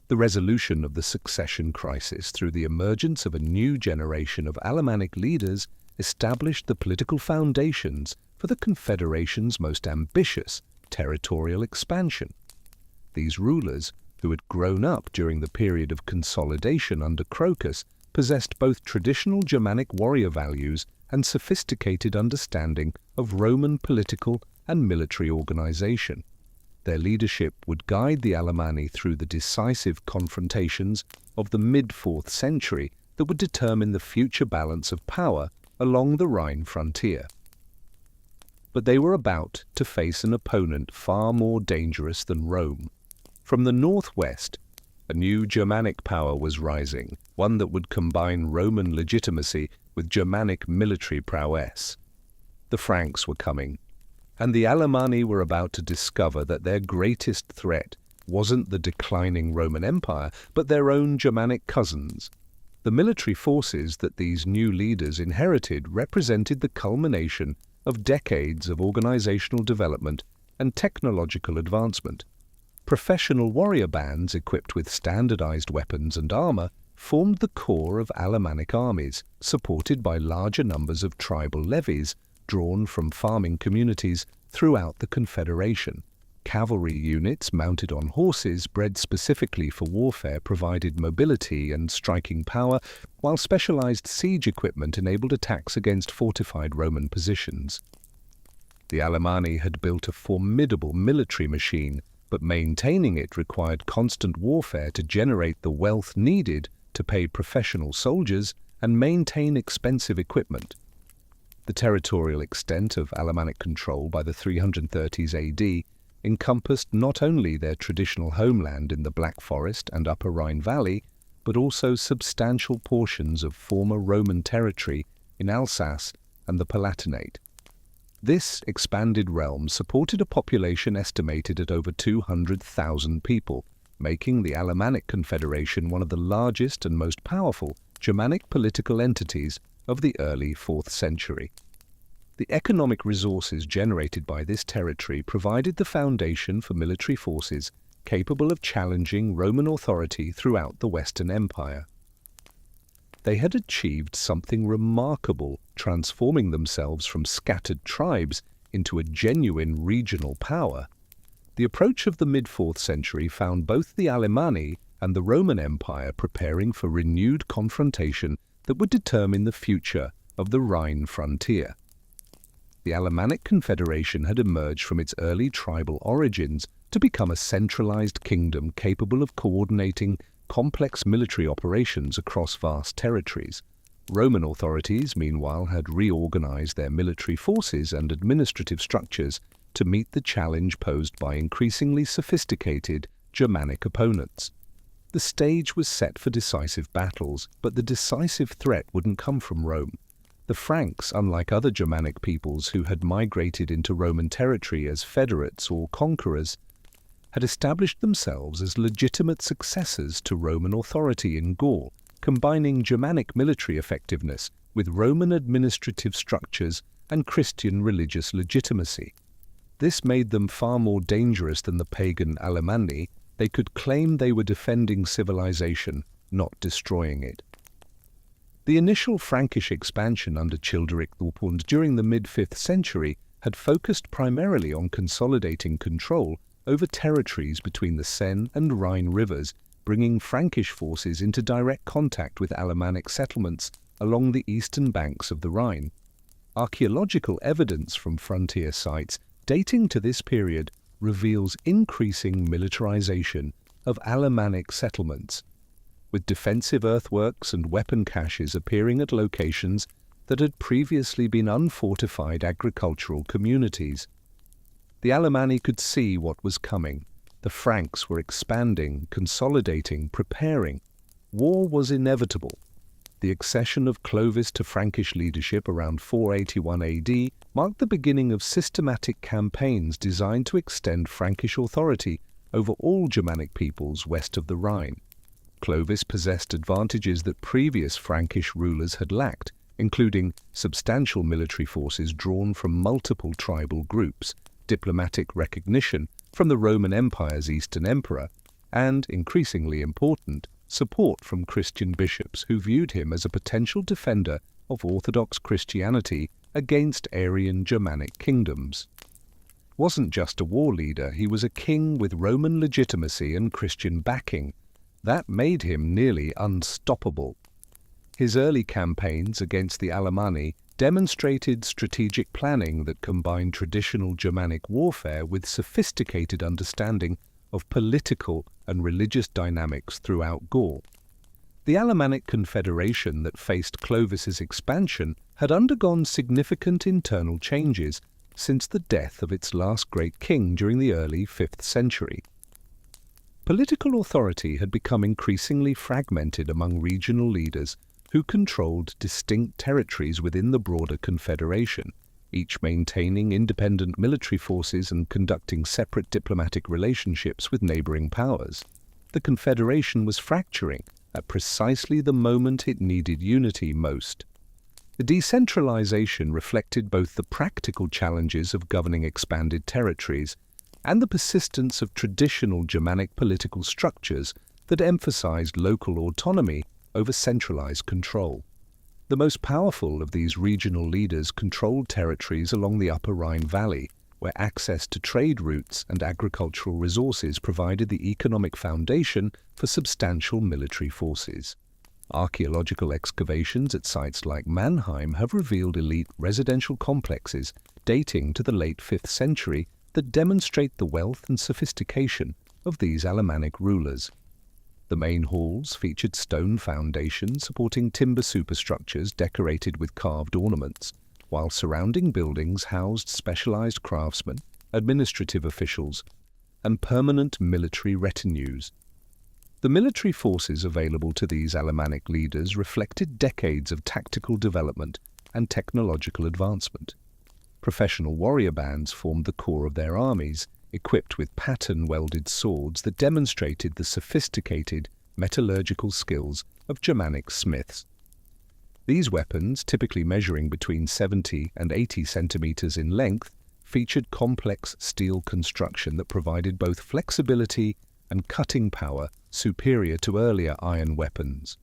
The resolution of the succession crisis through the emergence of a new generation of Alemannic leaders established the political foundations for the Confederation's most ambitious territorial expansion. These rulers, who had grown up during the period of consolidation under Crocus, possessed both traditional Germanic warrior values and sophisticated understanding of Roman political and military organization. Their leadership would guide the Alemanni through the decisive confrontations of the mid-4th century that would determine the future balance of power along the Rhine frontier. But they were about to face an opponent far more dangerous than Rome. From the northwest, a new Germanic power was rising, one that would combine Roman legitimacy with Germanic military prowess. The Franks were coming, and the Alemanni were about to discover that their greatest threat wasn't the declining Roman Empire, but their own Germanic cousins. The military forces that these new leaders inherited represented the culmination of decades of organizational development and technological advancement. Professional warrior bands equipped with standardized weapons and armor formed the core of Alemannic armies, supported by larger numbers of tribal levies drawn from farming communities throughout the confederation. Cavalry units mounted on horses bred specifically for warfare provided mobility and striking power, while specialized siege equipment enabled attacks against fortified Roman positions. The Alemanni had built a formidable military machine, but maintaining it required constant warfare to generate the wealth needed to pay professional soldiers and maintain expensive equipment. The territorial extent of Alemannic control by the 330s AD encompassed not only their traditional homeland in the Black Forest and Upper Rhine Valley, but also substantial portions of former Roman territory in Alsace and the Palatinate. This expanded realm supported a population estimated at over 200,000 people, making the Alemannic Confederation one of the largest and most powerful Germanic political entities of the early 4th century. The economic resources generated by this territory provided the foundation for military forces capable of challenging Roman authority throughout the Western Empire. They had achieved something remarkable, transforming themselves from scattered tribes into a genuine regional power. The approach of the mid-4th century found both the Alemanni and the Roman Empire preparing for renewed confrontation that would determine the future of the Rhine frontier. The Alemannic Confederation had emerged from its early tribal origins to become a centralized kingdom capable of coordinating complex military operations across vast territories. Roman authorities, meanwhile, had reorganized their military forces and administrative structures to meet the challenge posed by increasingly sophisticated Germanic opponents. The stage was set for decisive battles, but the decisive threat wouldn't come from Rome. The Franks, unlike other Germanic peoples who had migrated into Roman territory as federates or conquerors, had established themselves as legitimate successors to Roman authority in Gaul, combining Germanic military effectiveness with Roman administrative structures and Christian religious legitimacy. This made them far more dangerous than the pagan Alemanni. They could claim they were defending civilization, not destroying it. The initial Frankish expansion under Childeric Thorpund during the mid-5th century had focused primarily on consolidating control over territories between the Seine and Rhine rivers, bringing Frankish forces into direct contact with Alemannic settlements along the eastern banks of the Rhine. Archaeological evidence from frontier sites dating to this period reveals increasing militarization of Alemannic settlements, with defensive earthworks and weapon caches appearing at locations that had previously been unfortified agricultural communities. The Alemanni could see what was coming. The Franks were expanding, consolidating, preparing. War was inevitable. The accession of Clovis to Frankish leadership around 481 AD marked the beginning of systematic campaigns designed to extend Frankish authority over all Germanic peoples west of the Rhine. Clovis possessed advantages that previous Frankish rulers had lacked, including substantial military forces drawn from multiple tribal groups, diplomatic recognition from the Roman Empire's Eastern Emperor, and, increasingly important, support from Christian bishops who viewed him as a potential defender of Orthodox Christianity against Arian Germanic kingdoms. He wasn't just a war leader, he was a king with Roman legitimacy and Christian backing. That made him nearly unstoppable. His early campaigns against the Alemanni demonstrated strategic planning that combined traditional Germanic warfare with sophisticated understanding of political and religious dynamics throughout Gaul. The Alemannic Confederation that faced Clovis's expansion had undergone significant internal changes since the death of its last great king during the early 5th century. Political authority had become increasingly fragmented among regional leaders who controlled distinct territories within the broader confederation. each maintaining independent military forces and conducting separate diplomatic relationships with neighboring powers. The confederation was fracturing at precisely the moment it needed unity most. The decentralization reflected both the practical challenges of governing expanded territories and the persistence of traditional Germanic political structures that emphasized local autonomy over centralized control. The most powerful of these regional leaders controlled territories along the upper Rhine Valley, where access to trade routes and agricultural resources provided the economic foundation for substantial military forces. Archaeological excavations at sites like Mannheim have revealed elite residential complexes dating to the late 5th century that demonstrate the wealth and sophistication of these Alemannic rulers. The main halls featured stone foundations supporting timber superstructures decorated with carved ornaments, while surrounding buildings housed specialized craftsmen, administrative officials, and permanent military retinues. The military forces available to these Alemannic leaders reflected decades of tactical development and technological advancement. Professional warrior bands formed the core of their armies, equipped with pattern-welded swords that demonstrated the sophisticated metallurgical skills of Germanic smiths. These weapons, typically measuring between 70 and 80 centimeters in length, featured complex steel construction that provided both flexibility and cutting power superior to earlier iron weapons.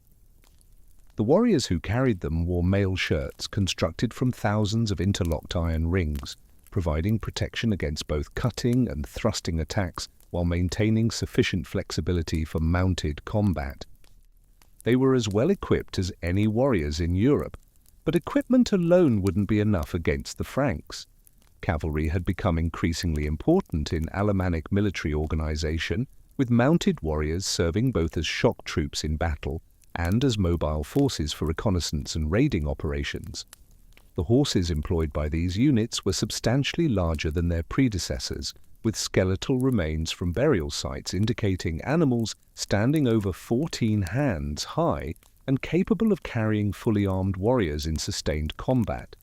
The warriors who carried them wore mail shirts constructed from thousands of interlocked iron rings, providing protection against both cutting and thrusting attacks while maintaining sufficient flexibility for mounted combat. They were as well equipped as any warriors in Europe, but equipment alone wouldn't be enough against the Franks. Cavalry had become increasingly important in Alemannic military organization, with mounted warriors serving both as shock troops in battle and as mobile forces for reconnaissance and raiding operations. The horses employed by these units were substantially larger than their predecessors, with skeletal remains from burial sites indicating animals standing over 14 hands high and capable of carrying fully armed warriors in sustained combat.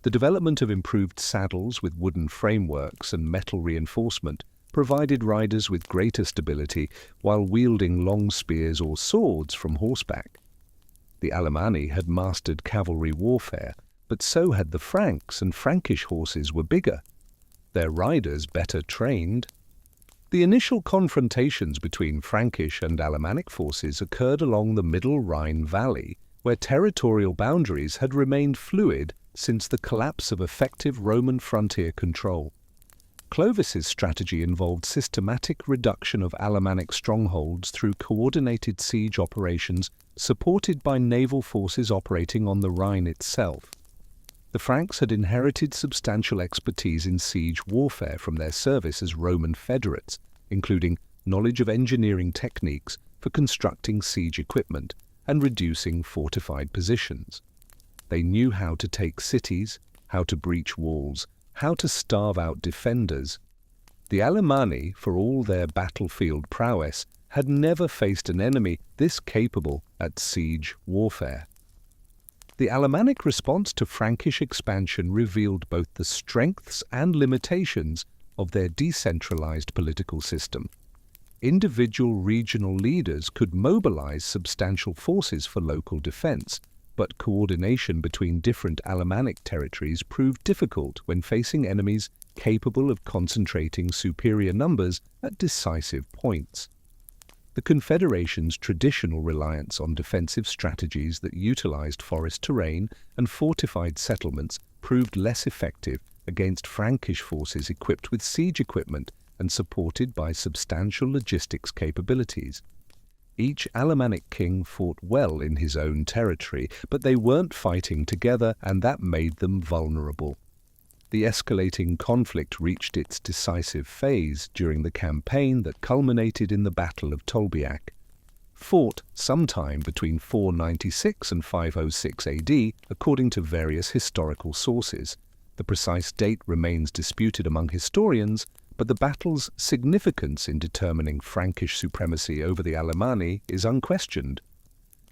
The development of improved saddles with wooden frameworks and metal reinforcement provided riders with greater stability while wielding long spears or swords from horseback. The Alemanni had mastered cavalry warfare, but so had the Franks, and Frankish horses were bigger, their riders better trained. The initial confrontations between Frankish and Alemannic forces occurred along the Middle Rhine Valley, where territorial boundaries had remained fluid since the collapse of effective Roman frontier control. Clovis's strategy involved systematic reduction of Alemannic strongholds through coordinated siege operations supported by naval forces operating on the Rhine itself. The Franks had inherited substantial expertise in siege warfare from their service as Roman federates, including knowledge of engineering techniques for constructing siege equipment and reducing fortified positions. They knew how to take cities, how to breach walls, how to starve out defenders. The Alemanni, for all their battlefield prowess, had never faced an enemy this capable at siege warfare. The Alemannic response to Frankish expansion revealed both the strengths and limitations of their decentralized political system. Individual regional leaders could mobilize substantial forces for local defense, but coordination between different Alemannic territories proved difficult when facing enemies capable of concentrating superior numbers at decisive points. The Confederation's traditional reliance on defensive strategies that utilized forest terrain and fortified settlements proved less effective against Frankish forces equipped with siege equipment and supported by substantial logistics capabilities. Each Alemannic king fought well in his own territory, but they weren't fighting together, and that made them vulnerable. The escalating conflict reached its decisive phase during the campaign that culminated in the Battle of Tolbiac. Fought sometime between 496 and 506 AD, according to various historical sources. The precise date remains disputed among historians, but the battle's significance in determining Frankish supremacy over the Alemanni is unquestioned.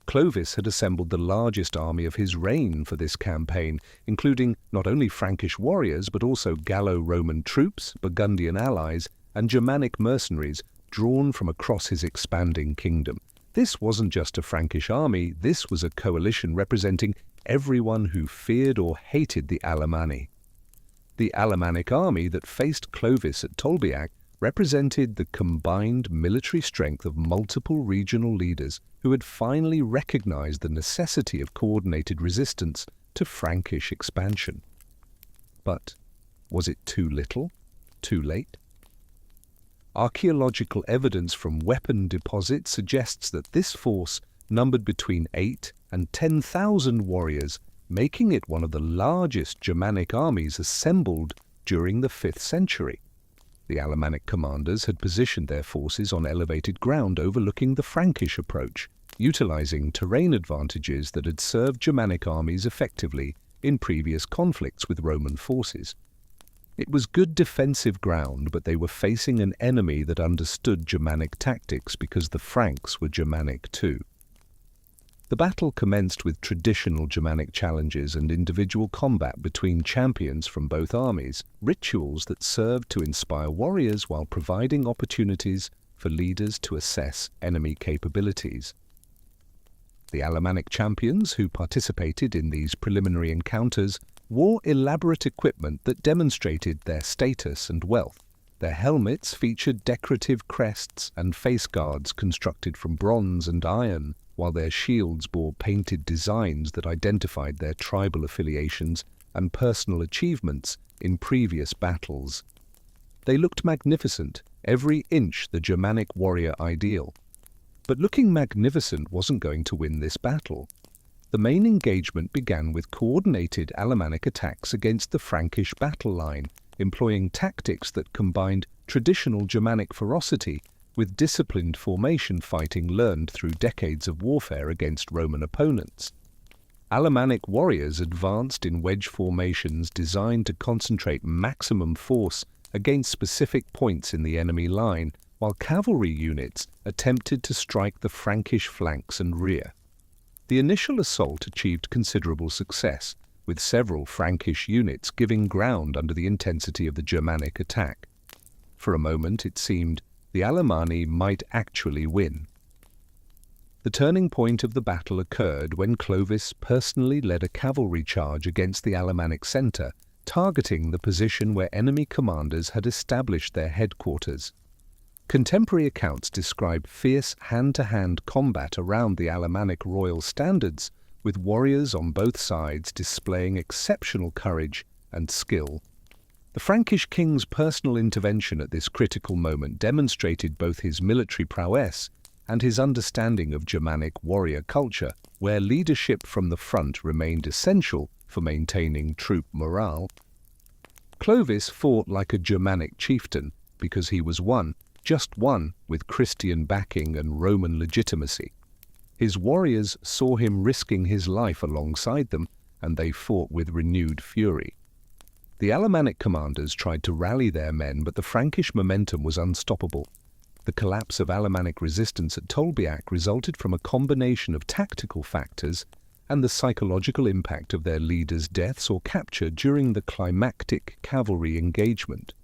Clovis had assembled the largest army of his reign for this campaign, including not only Frankish warriors but also Gallo-Roman troops, Burgundian allies, and Germanic mercenaries drawn from across his expanding kingdom. This wasn't just a Frankish army, this was a coalition representing everyone who feared or hated the Alemanni. The Alemannic army that faced Clovis at Tolbiac represented the combined military strength of multiple regional leaders who had finally recognized the necessity of coordinated resistance to Frankish expansion. But was it too little? Too late? Archaeological evidence from weapon deposits suggests that this force numbered between 8,000 and 10,000 warriors, making it one of the largest Germanic armies assembled during the 5th century. The Alemannic commanders had positioned their forces on elevated ground overlooking the Frankish approach, utilizing terrain advantages that had served Germanic armies effectively in previous conflicts with Roman forces. It was good defensive ground, but they were facing an enemy that understood Germanic tactics because the Franks were Germanic too. The battle commenced with traditional Germanic challenges and individual combat between champions from both armies, rituals that served to inspire warriors while providing opportunities for leaders to assess enemy capabilities. The Alemannic champions who participated in these preliminary encounters wore elaborate equipment that demonstrated their status and wealth. Their helmets featured decorative crests and face guards constructed from bronze and iron, while their shields bore painted designs that identified their tribal affiliations and personal achievements in previous battles. They looked magnificent, every inch the Germanic warrior ideal. But looking magnificent wasn't going to win this battle. The main engagement began with coordinated Alemannic attacks against the Frankish battle line, employing tactics that combined traditional Germanic ferocity with disciplined formation fighting learned through decades of warfare against Roman opponents. Alemannic warriors advanced in wedge formations designed to concentrate maximum force against specific points in the enemy line, while cavalry units attempted to strike the Frankish flanks and rear. The initial assault achieved considerable success, with several Frankish units giving ground under the intensity of the Germanic attack. For a moment it seemed the Alemanni might actually win. The turning point of the battle occurred when Clovis personally led a cavalry charge against the Alemannic center, targeting the position where enemy commanders had established their headquarters. Contemporary accounts describe fierce hand-to-hand combat around the Alemannic royal standards, with warriors on both sides displaying exceptional courage and skill. The Frankish king's personal intervention at this critical moment demonstrated both his military prowess and his understanding of Germanic warrior culture, where leadership from the front remained essential for maintaining troop morale. Clovis fought like a Germanic chieftain because he was one, just one, with Christian backing and Roman legitimacy. His warriors saw him risking his life alongside them, and they fought with renewed fury. The Alemannic commanders tried to rally their men, but the Frankish momentum was unstoppable. The collapse of Alemannic resistance at Tolbiac resulted from a combination of tactical factors and the psychological impact of their leaders' deaths or capture during the climactic cavalry engagement.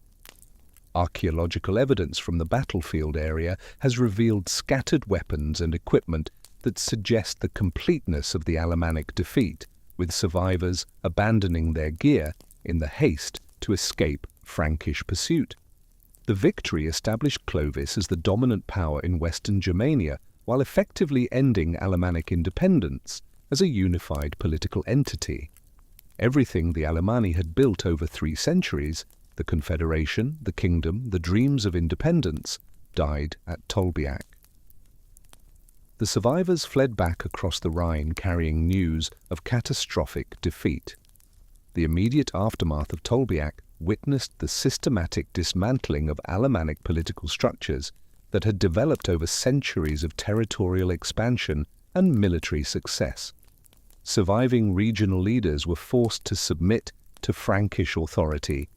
Archaeological evidence from the battlefield area has revealed scattered weapons and equipment that suggest the completeness of the Alemannic defeat, with survivors abandoning their gear in the haste to escape Frankish pursuit. The victory established Clovis as the dominant power in Western Germania, while effectively ending Alemannic independence as a unified political entity. Everything the Alemanni had built over 3 centuries, the confederation, the kingdom, the dreams of independence, died at Tolbiac. The survivors fled back across the Rhine carrying news of catastrophic defeat. The immediate aftermath of Tolbiac witnessed the systematic dismantling of Alemannic political structures that had developed over centuries of territorial expansion and military success. Surviving regional leaders were forced to submit to Frankish authority,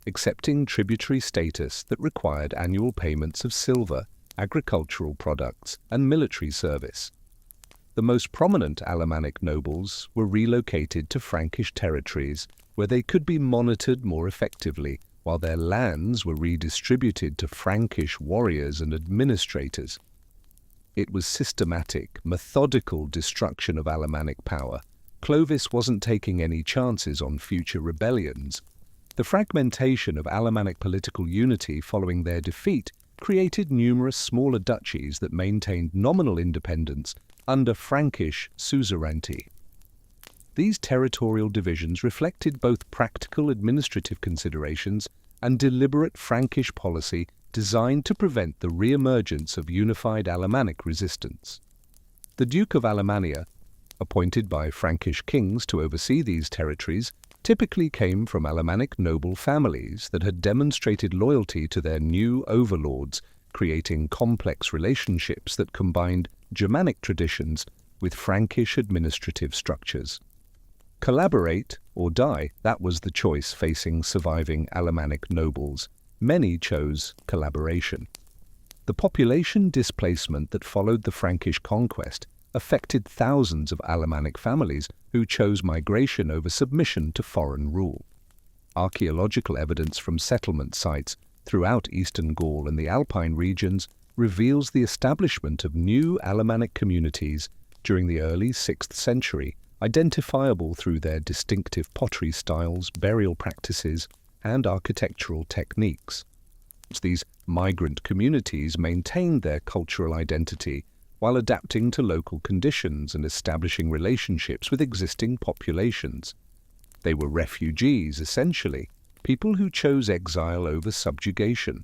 accepting tributary status that required annual payments of silver, agricultural products, and military service. The most prominent Alemannic nobles were relocated to Frankish territories where they could be monitored more effectively, while their lands were redistributed to Frankish warriors and administrators. It was systematic, methodical destruction of Alemannic power. Clovis wasn't taking any chances on future rebellions. The fragmentation of Alemannic political unity following their defeat created numerous smaller duchies that maintained nominal independence under Frankish suzerainty. These territorial divisions reflected both practical administrative considerations and deliberate Frankish policy designed to prevent the re-emergence of unified Alemannic resistance. The Duke of Alemannia, appointed by Frankish kings to oversee these territories, typically came from Alemannic noble families that had demonstrated loyalty to their new overlords, creating complex relationships that combined Germanic traditions with Frankish administrative structures. Collaborate or die, that was the choice facing surviving Alemannic nobles. Many chose collaboration. The population displacement that followed the Frankish conquest affected thousands of Alemannic families who chose migration over submission to foreign rule. Archaeological evidence from settlement sites throughout eastern Gaul and the Alpine regions reveals the establishment of new Alemannic communities during the early 6th century, identifiable through their distinctive pottery styles, burial practices, and architectural techniques. These migrant communities maintained their cultural identity while adapting to local conditions and establishing relationships with existing populations. They were refugees, essentially, people who chose exile over subjugation.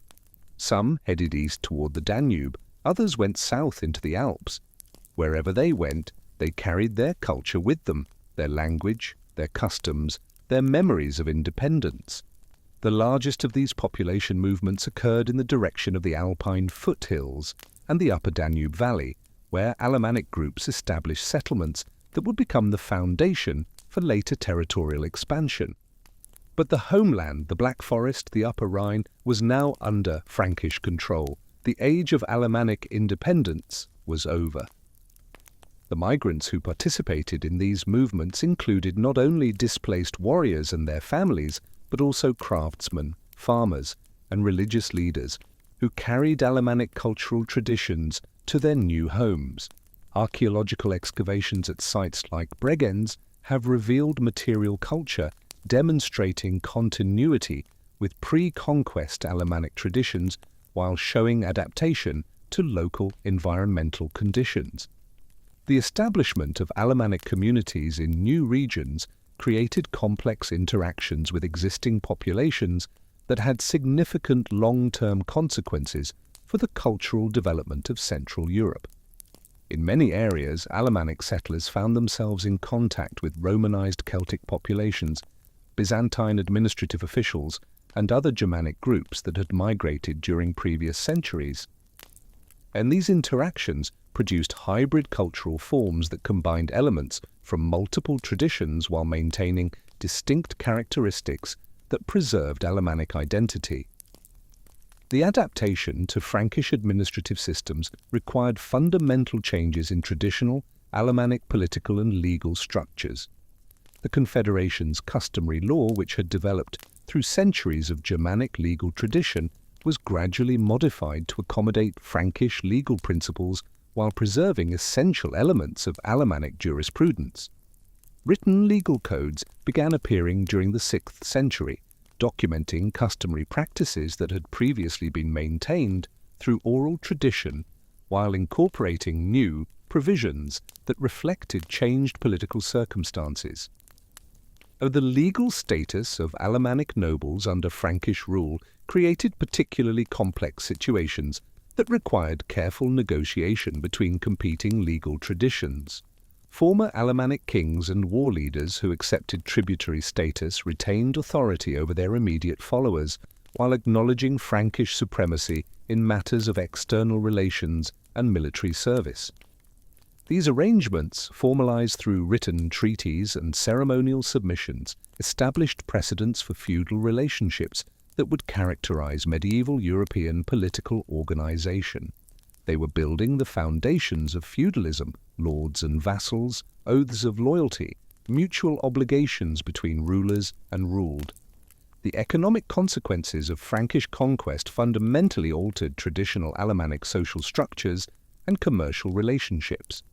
Some headed east toward the Danube, others went south into the Alps. Wherever they went, they carried their culture with them, their language, their customs, their memories of independence. The largest of these population movements occurred in the direction of the Alpine foothills and the upper Danube Valley, where Alemannic groups established settlements that would become the foundation for later territorial expansion. But the homeland, the Black Forest, the Upper Rhine, was now under Frankish control. The age of Alemannic independence was over. The migrants who participated in these movements included not only displaced warriors and their families, but also craftsmen, farmers, and religious leaders who carried Alemannic cultural traditions to their new homes. Archaeological excavations at sites like Bregenz have revealed material culture demonstrating continuity with pre-conquest Alemannic traditions while showing adaptation to local environmental conditions. The establishment of Alemannic communities in new regions created complex interactions with existing populations that had significant long-term consequences for the cultural development of Central Europe. In many areas, Alemannic settlers found themselves in contact with Romanized Celtic populations, Byzantine administrative officials, and other Germanic groups that had migrated during previous centuries. And these interactions produced hybrid cultural forms that combined elements from multiple traditions while maintaining distinct characteristics that preserved Alemannic identity. The adaptation to Frankish administrative systems required fundamental changes in traditional Alemannic political and legal structures. The confederation's customary law, which had developed through centuries of Germanic legal tradition, was gradually modified to accommodate Frankish legal principles while preserving essential elements of Alemannic jurisprudence. Written legal codes began appearing during the 6th century, documenting customary practices that had previously been maintained through oral tradition while incorporating new provisions that reflected changed political circumstances. The legal status of Alemannic nobles under Frankish rule created particularly complex situations that required careful negotiation between competing legal traditions. Former Alemannic kings and war leaders who accepted tributary status retained authority over their immediate followers, while acknowledging Frankish supremacy in matters of external relations and military service. These arrangements, formalized through written treaties and ceremonial submissions, established precedents for feudal relationships that would characterize medieval European political organization. They were building the foundations of feudalism lords and vassals, oaths of loyalty, mutual obligations between rulers and ruled. The economic consequences of Frankish conquest fundamentally altered traditional Alemannic social structures and commercial relationships.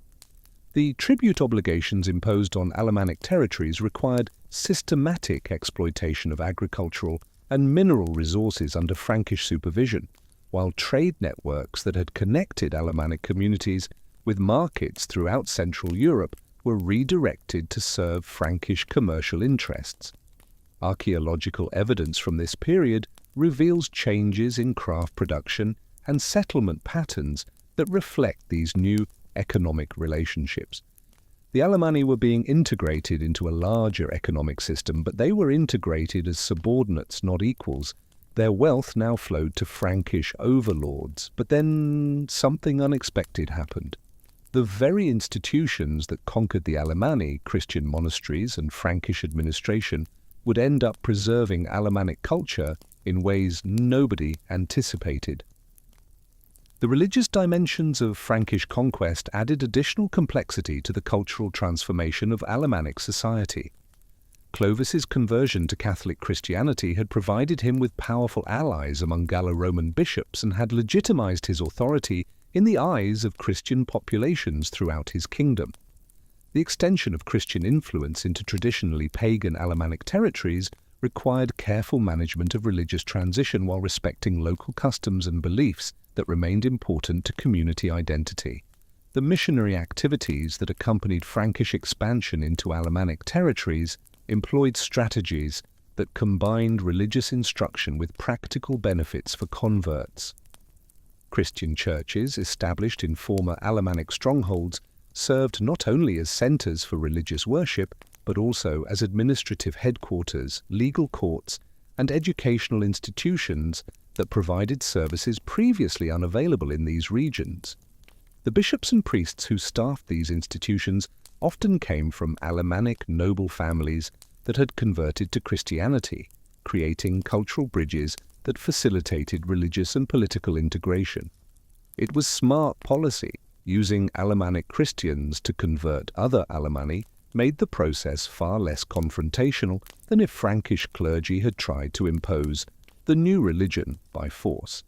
The tribute obligations imposed on Alemannic territories required systematic exploitation of agricultural and mineral resources under Frankish supervision, while trade networks that had connected Alemannic communities with markets throughout Central Europe were redirected to serve Frankish commercial interests. Archaeological evidence from this period reveals changes in craft production and settlement patterns that reflect these new economic relationships. The Alemanni were being integrated into a larger economic system, but they were integrated as subordinates, not equals. Their wealth now flowed to Frankish overlords, but then something unexpected happened. The very institutions that conquered the Alemanni, Christian monasteries and Frankish administration, would end up preserving Alemannic culture in ways nobody anticipated. The religious dimensions of Frankish conquest added additional complexity to the cultural transformation of Alemannic society. Clovis's conversion to Catholic Christianity had provided him with powerful allies among Gallo-Roman bishops and had legitimized his authority in the eyes of Christian populations throughout his kingdom. The extension of Christian influence into traditionally pagan Alemannic territories required careful management of religious transition while respecting local customs and beliefs that remained important to community identity. The missionary activities that accompanied Frankish expansion into Alemannic territories employed strategies that combined religious instruction with practical benefits for converts. Christian churches established in former Alemannic strongholds served not only as centers for religious worship, but also as administrative headquarters, legal courts, and educational institutions that provided services previously unavailable in these regions. The bishops and priests who staffed these institutions often came from Alemannic noble families that had converted to Christianity, creating cultural bridges that facilitated religious and political integration. It was smart policy. Using Alemannic Christians to convert other Alemanni made the process far less confrontational than if Frankish clergy had tried to impose the new religion by force.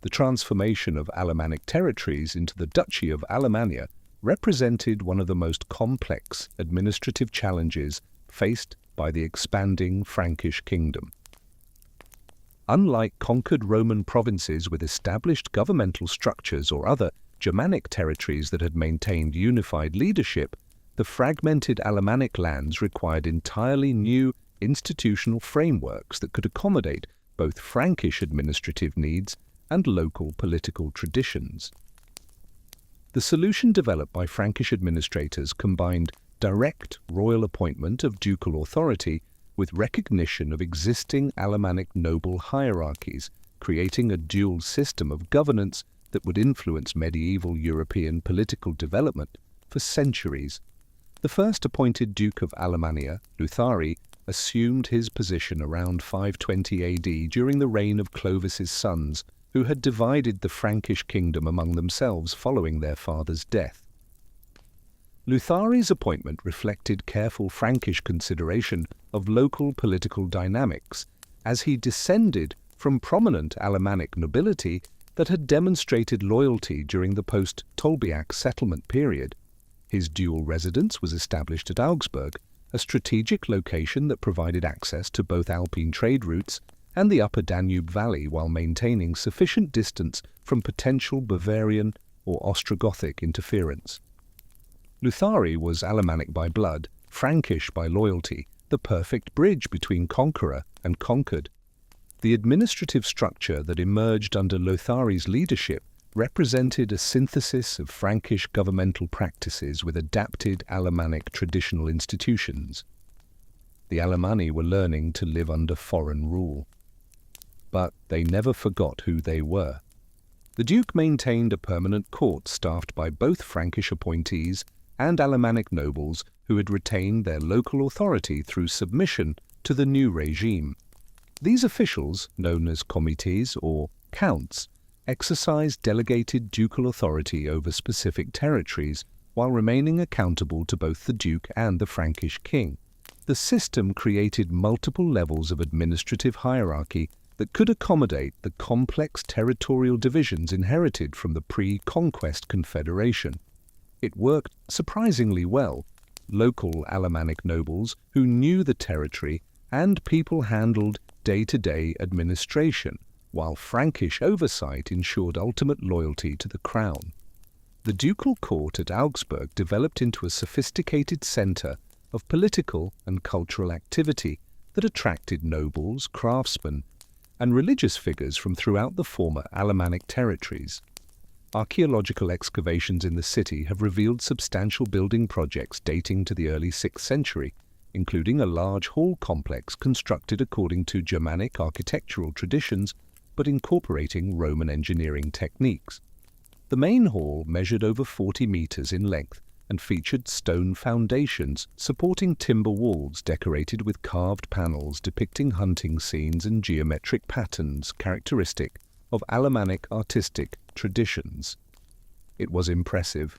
The transformation of Alemannic territories into the Duchy of Alemannia represented one of the most complex administrative challenges faced by the expanding Frankish kingdom. Unlike conquered Roman provinces with established governmental structures or other Germanic territories that had maintained unified leadership, the fragmented Alemannic lands required entirely new institutional frameworks that could accommodate both Frankish administrative needs and local political traditions. The solution developed by Frankish administrators combined direct royal appointment of ducal authority with recognition of existing Alemannic noble hierarchies, creating a dual system of governance that would influence medieval European political development for centuries. The first appointed Duke of Alemannia, Luthari, assumed his position around 520 AD during the reign of Clovis's sons, who had divided the Frankish kingdom among themselves following their father's death. Luthari's appointment reflected careful Frankish consideration of local political dynamics, as he descended from prominent Alemannic nobility that had demonstrated loyalty during the post-Tolbiac settlement period. His dual residence was established at Augsburg, a strategic location that provided access to both Alpine trade routes and the upper Danube Valley while maintaining sufficient distance from potential Bavarian or Ostrogothic interference. Luthari was Alemannic by blood, Frankish by loyalty, the perfect bridge between conqueror and conquered. The administrative structure that emerged under Luthari's leadership represented a synthesis of Frankish governmental practices with adapted Alemannic traditional institutions. The Alemanni were learning to live under foreign rule. But they never forgot who they were. The Duke maintained a permanent court staffed by both Frankish appointees and Alemannic nobles who had retained their local authority through submission to the new regime. These officials, known as comites or counts, exercised delegated ducal authority over specific territories, while remaining accountable to both the Duke and the Frankish king. The system created multiple levels of administrative hierarchy that could accommodate the complex territorial divisions inherited from the pre-conquest confederation. It worked surprisingly well. Local Alemannic nobles who knew the territory and people handled day-to-day administration, while Frankish oversight ensured ultimate loyalty to the crown. The ducal court at Augsburg developed into a sophisticated center of political and cultural activity that attracted nobles, craftsmen, and religious figures from throughout the former Alemannic territories. Archaeological excavations in the city have revealed substantial building projects dating to the early 6th century, including a large hall complex constructed according to Germanic architectural traditions but incorporating Roman engineering techniques. The main hall measured over 40 meters in length and featured stone foundations supporting timber walls decorated with carved panels depicting hunting scenes and geometric patterns characteristic of Alemannic artistic traditions. It was impressive,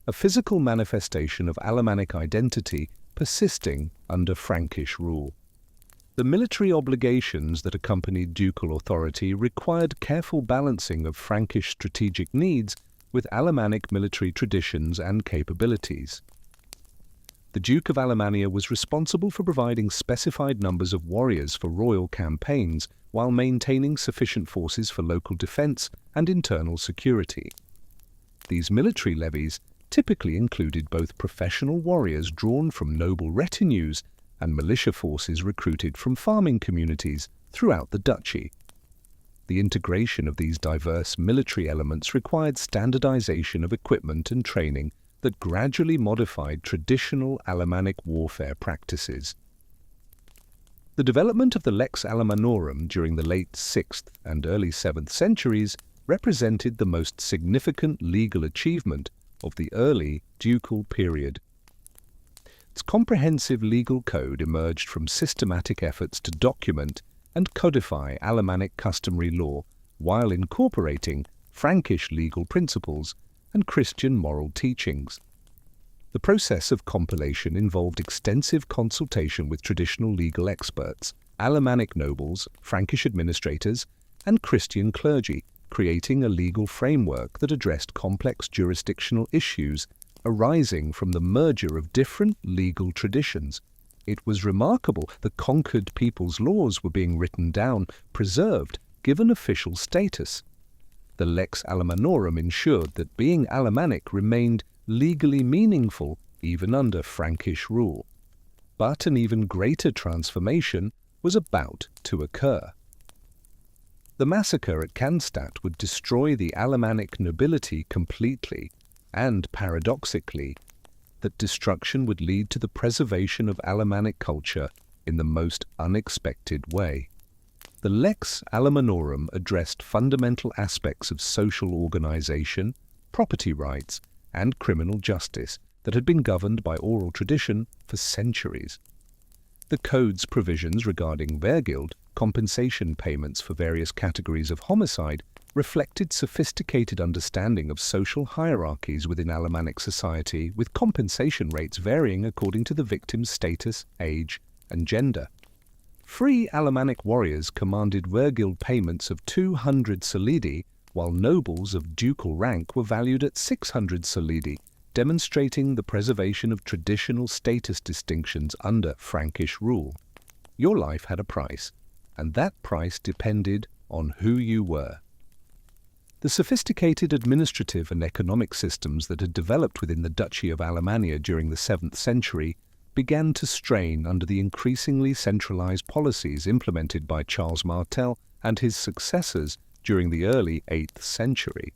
a physical manifestation of Alemannic identity persisting under Frankish rule. The military obligations that accompanied ducal authority required careful balancing of Frankish strategic needs with Alemannic military traditions and capabilities. The Duke of Alemannia was responsible for providing specified numbers of warriors for royal campaigns while maintaining sufficient forces for local defense and internal security. These military levies typically included both professional warriors drawn from noble retinues and militia forces recruited from farming communities throughout the duchy. The integration of these diverse military elements required standardization of equipment and training that gradually modified traditional Alemannic warfare practices. The development of the Lex Alemannorum during the late 6th and early 7th centuries represented the most significant legal achievement of the early ducal period. Its comprehensive legal code emerged from systematic efforts to document and codify Alemannic customary law while incorporating Frankish legal principles and Christian moral teachings. The process of compilation involved extensive consultation with traditional legal experts, Alemannic nobles, Frankish administrators, and Christian clergy, creating a legal framework that addressed complex jurisdictional issues arising from the merger of different legal traditions. It was remarkable that conquered people's laws were being written down, preserved, given official status. The Lex Alemannorum ensured that being Alemannic remained legally meaningful even under Frankish rule. But an even greater transformation was about to occur. The massacre at Cannstatt would destroy the Alemannic nobility completely, and paradoxically, that destruction would lead to the preservation of Alemannic culture in the most unexpected way. The Lex Alemannorum addressed fundamental aspects of social organization, property rights, and criminal justice that had been governed by oral tradition for centuries. The code's provisions regarding Wehrgild, compensation payments for various categories of homicide, reflected sophisticated understanding of social hierarchies within Alemannic society, with compensation rates varying according to the victim's status, age, and gender. Free Alemannic warriors commanded Wehrgild payments of 200 solidi, while nobles of ducal rank were valued at 600 solidi, demonstrating the preservation of traditional status distinctions under Frankish rule. Your life had a price, and that price depended on who you were. The sophisticated administrative and economic systems that had developed within the Duchy of Alemannia during the 7th century began to strain under the increasingly centralized policies implemented by Charles Martel and his successors during the early 8th century.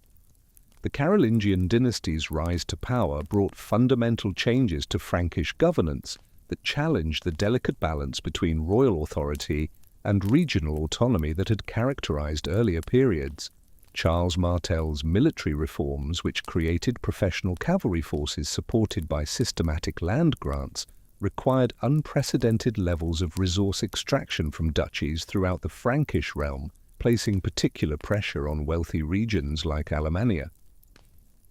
The Carolingian dynasty's rise to power brought fundamental changes to Frankish governance that challenged the delicate balance between royal authority and regional autonomy that had characterized earlier periods. Charles Martel's military reforms, which created professional cavalry forces supported by systematic land grants, required unprecedented levels of resource extraction from duchies throughout the Frankish realm, placing particular pressure on wealthy regions like Alemannia.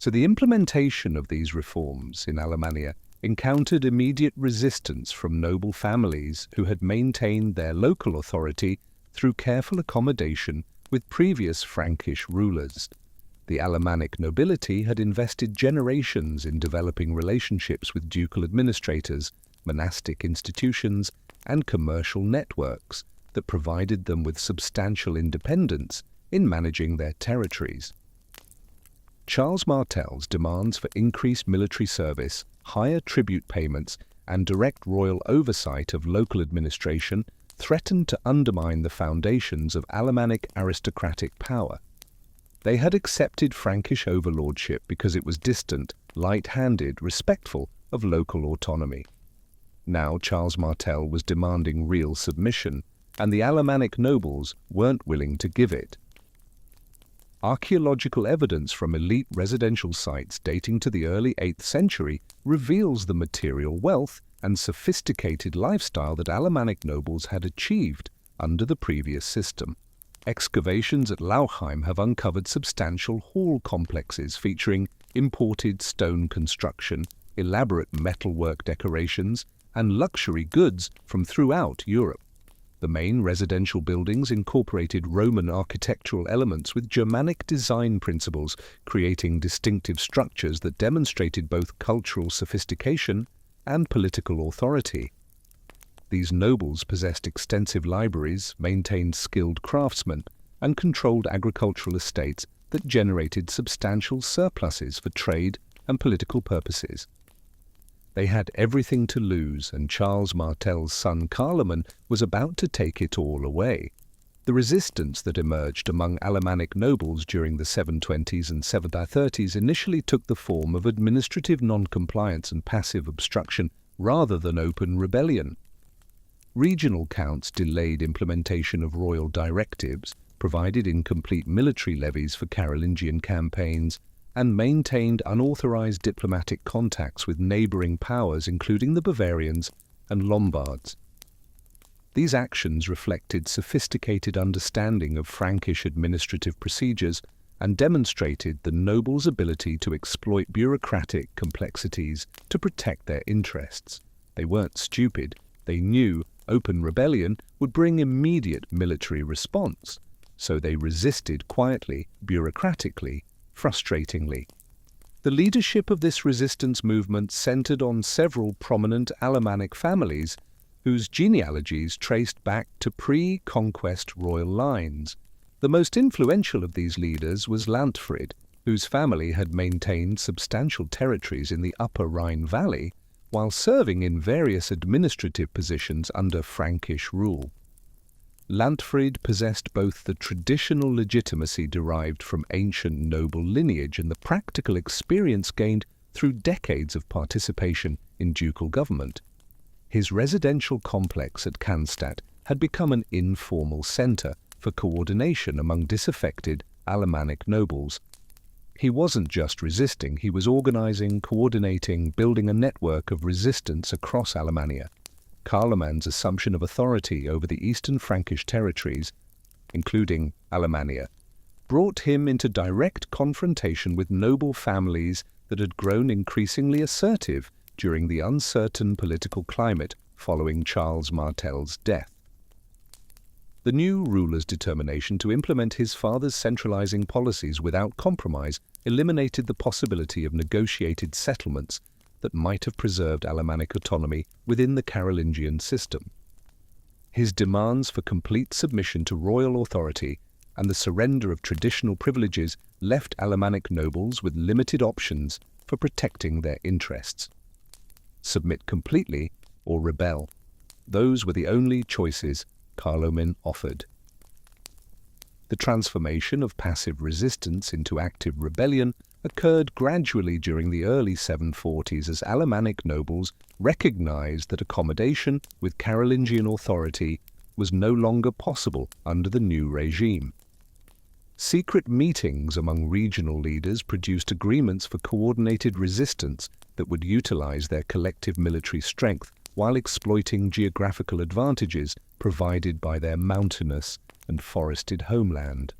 So the implementation of these reforms in Alemannia encountered immediate resistance from noble families who had maintained their local authority through careful accommodation with previous Frankish rulers. The Alemannic nobility had invested generations in developing relationships with ducal administrators, monastic institutions, and commercial networks that provided them with substantial independence in managing their territories. Charles Martel's demands for increased military service, higher tribute payments, and direct royal oversight of local administration threatened to undermine the foundations of Alemannic aristocratic power. They had accepted Frankish overlordship because it was distant, light-handed, respectful of local autonomy. Now Charles Martel was demanding real submission, and the Alemannic nobles weren't willing to give it. Archaeological evidence from elite residential sites dating to the early 8th century reveals the material wealth and sophisticated lifestyle that Alemannic nobles had achieved under the previous system. Excavations at Lauchheim have uncovered substantial hall complexes featuring imported stone construction, elaborate metalwork decorations, and luxury goods from throughout Europe. The main residential buildings incorporated Roman architectural elements with Germanic design principles, creating distinctive structures that demonstrated both cultural sophistication and political authority. These nobles possessed extensive libraries, maintained skilled craftsmen, and controlled agricultural estates that generated substantial surpluses for trade and political purposes. They had everything to lose, and Charles Martel's son Carloman was about to take it all away. The resistance that emerged among Alemannic nobles during the 720s and 730s initially took the form of administrative non-compliance and passive obstruction rather than open rebellion. Regional counts delayed implementation of royal directives, provided incomplete military levies for Carolingian campaigns, and maintained unauthorized diplomatic contacts with neighboring powers including the Bavarians and Lombards. These actions reflected sophisticated understanding of Frankish administrative procedures and demonstrated the nobles' ability to exploit bureaucratic complexities to protect their interests. They weren't stupid. They knew open rebellion would bring immediate military response, so they resisted quietly, bureaucratically, frustratingly. The leadership of this resistance movement centered on several prominent Alemannic families whose genealogies traced back to pre-conquest royal lines. The most influential of these leaders was Lantfrid, whose family had maintained substantial territories in the upper Rhine valley while serving in various administrative positions under Frankish rule. Lantfrid possessed both the traditional legitimacy derived from ancient noble lineage and the practical experience gained through decades of participation in ducal government. His residential complex at Cannstatt had become an informal centre for coordination among disaffected Alemannic nobles. He wasn't just resisting, he was organising, coordinating, building a network of resistance across Alemannia. Carloman's assumption of authority over the eastern Frankish territories, including Alemannia, brought him into direct confrontation with noble families that had grown increasingly assertive during the uncertain political climate following Charles Martel's death. The new ruler's determination to implement his father's centralizing policies without compromise eliminated the possibility of negotiated settlements that might have preserved Alemannic autonomy within the Carolingian system. His demands for complete submission to royal authority and the surrender of traditional privileges left Alemannic nobles with limited options for protecting their interests. Submit completely or rebel. Those were the only choices Carloman offered. The transformation of passive resistance into active rebellion occurred gradually during the early 740s as Alemannic nobles recognized that accommodation with Carolingian authority was no longer possible under the new regime. Secret meetings among regional leaders produced agreements for coordinated resistance that would utilize their collective military strength while exploiting geographical advantages provided by their mountainous and forested homeland.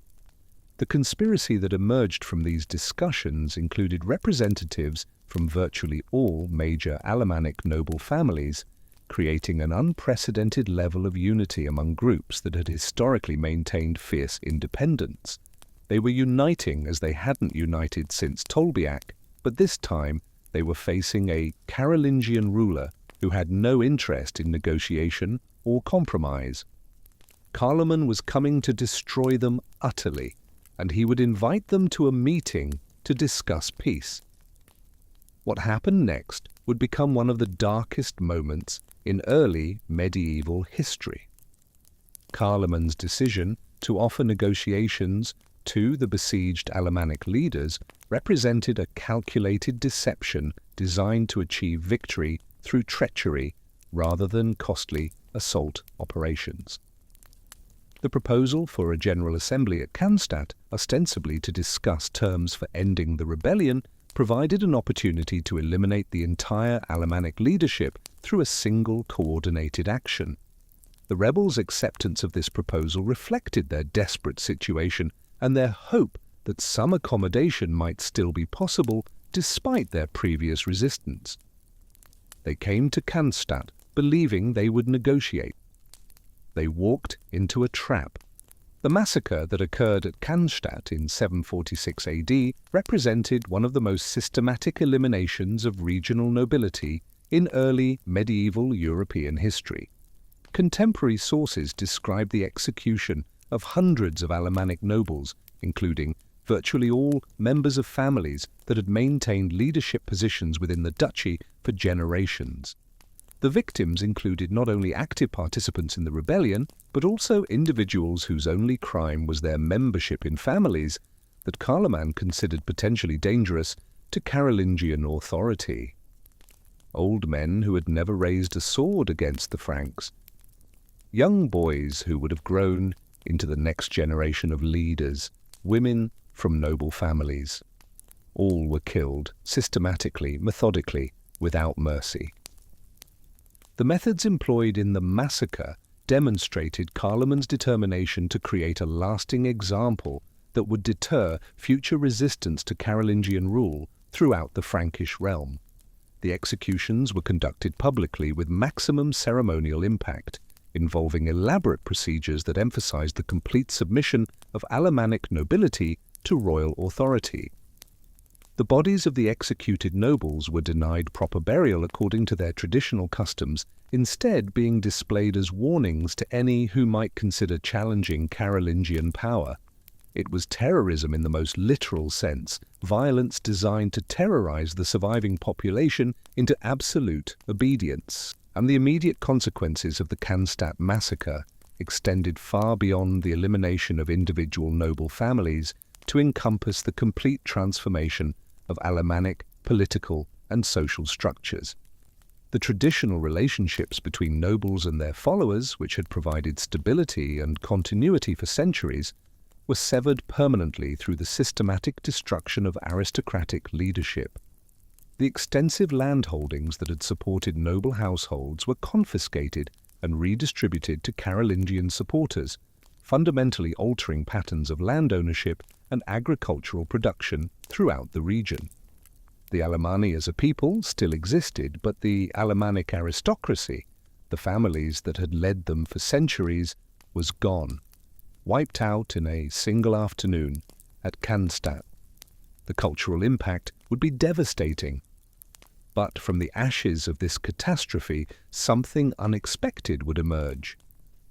The conspiracy that emerged from these discussions included representatives from virtually all major Alemannic noble families, creating an unprecedented level of unity among groups that had historically maintained fierce independence. They were uniting as they hadn't united since Tolbiac, but this time they were facing a Carolingian ruler who had no interest in negotiation or compromise. Carloman was coming to destroy them utterly, and he would invite them to a meeting to discuss peace. What happened next would become one of the darkest moments in early medieval history. Carloman's decision to offer negotiations to the besieged Alemannic leaders represented a calculated deception designed to achieve victory through treachery rather than costly assault operations. The proposal for a General Assembly at Cannstatt, ostensibly to discuss terms for ending the rebellion, provided an opportunity to eliminate the entire Alemannic leadership through a single coordinated action. The rebels' acceptance of this proposal reflected their desperate situation and their hope that some accommodation might still be possible despite their previous resistance. They came to Cannstatt believing they would negotiate. They walked into a trap. The massacre that occurred at Cannstatt in 746 AD represented one of the most systematic eliminations of regional nobility in early medieval European history. Contemporary sources describe the execution of hundreds of Alemannic nobles, including virtually all members of families that had maintained leadership positions within the duchy for generations. The victims included not only active participants in the rebellion, but also individuals whose only crime was their membership in families that Carloman considered potentially dangerous to Carolingian authority. Old men who had never raised a sword against the Franks, young boys who would have grown into the next generation of leaders, women from noble families. All were killed systematically, methodically, without mercy. The methods employed in the massacre demonstrated Carloman's determination to create a lasting example that would deter future resistance to Carolingian rule throughout the Frankish realm. The executions were conducted publicly with maximum ceremonial impact, involving elaborate procedures that emphasized the complete submission of Alemannic nobility to royal authority. The bodies of the executed nobles were denied proper burial according to their traditional customs, instead being displayed as warnings to any who might consider challenging Carolingian power. It was terrorism in the most literal sense, violence designed to terrorize the surviving population into absolute obedience. And the immediate consequences of the Cannstatt massacre extended far beyond the elimination of individual noble families to encompass the complete transformation of Alemannic political and social structures. The traditional relationships between nobles and their followers, which had provided stability and continuity for centuries, were severed permanently through the systematic destruction of aristocratic leadership. The extensive landholdings that had supported noble households were confiscated and redistributed to Carolingian supporters, fundamentally altering patterns of land ownership and agricultural production throughout the region. The Alemanni as a people still existed, but the Alemannic aristocracy, the families that had led them for centuries, was gone, wiped out in a single afternoon at Cannstatt. The cultural impact would be devastating. But from the ashes of this catastrophe, something unexpected would emerge.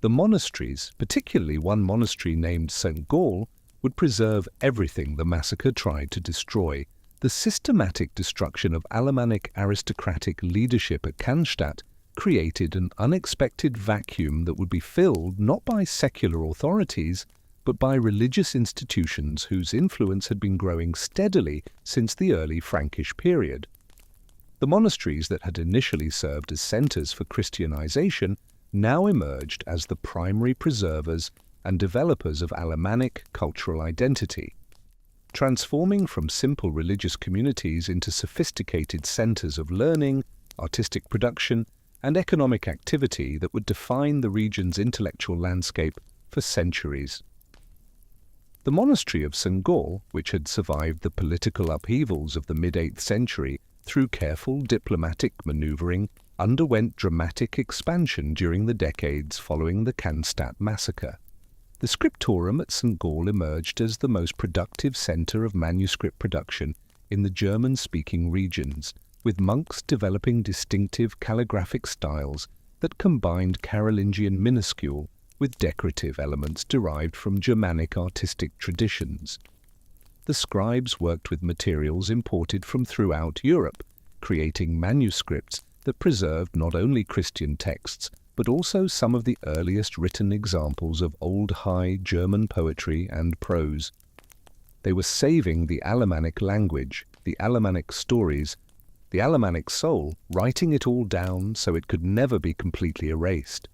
The monasteries, particularly one monastery named St. Gaul, would preserve everything the massacre tried to destroy. The systematic destruction of Alemannic aristocratic leadership at Cannstatt created an unexpected vacuum that would be filled not by secular authorities, but by religious institutions whose influence had been growing steadily since the early Frankish period. The monasteries that had initially served as centers for Christianization now emerged as the primary preservers and developers of Alemannic cultural identity, transforming from simple religious communities into sophisticated centers of learning, artistic production, and economic activity that would define the region's intellectual landscape for centuries. The monastery of St. Gaul, which had survived the political upheavals of the mid-8th century through careful diplomatic manoeuvring, underwent dramatic expansion during the decades following the Cannstatt massacre. The scriptorum at St. Gall emerged as the most productive centre of manuscript production in the German-speaking regions, with monks developing distinctive calligraphic styles that combined Carolingian minuscule with decorative elements derived from Germanic artistic traditions. The scribes worked with materials imported from throughout Europe, creating manuscripts that preserved not only Christian texts, but also some of the earliest written examples of Old High German poetry and prose. They were saving the Alemannic language, the Alemannic stories, the Alemannic soul, writing it all down so it could never be completely erased.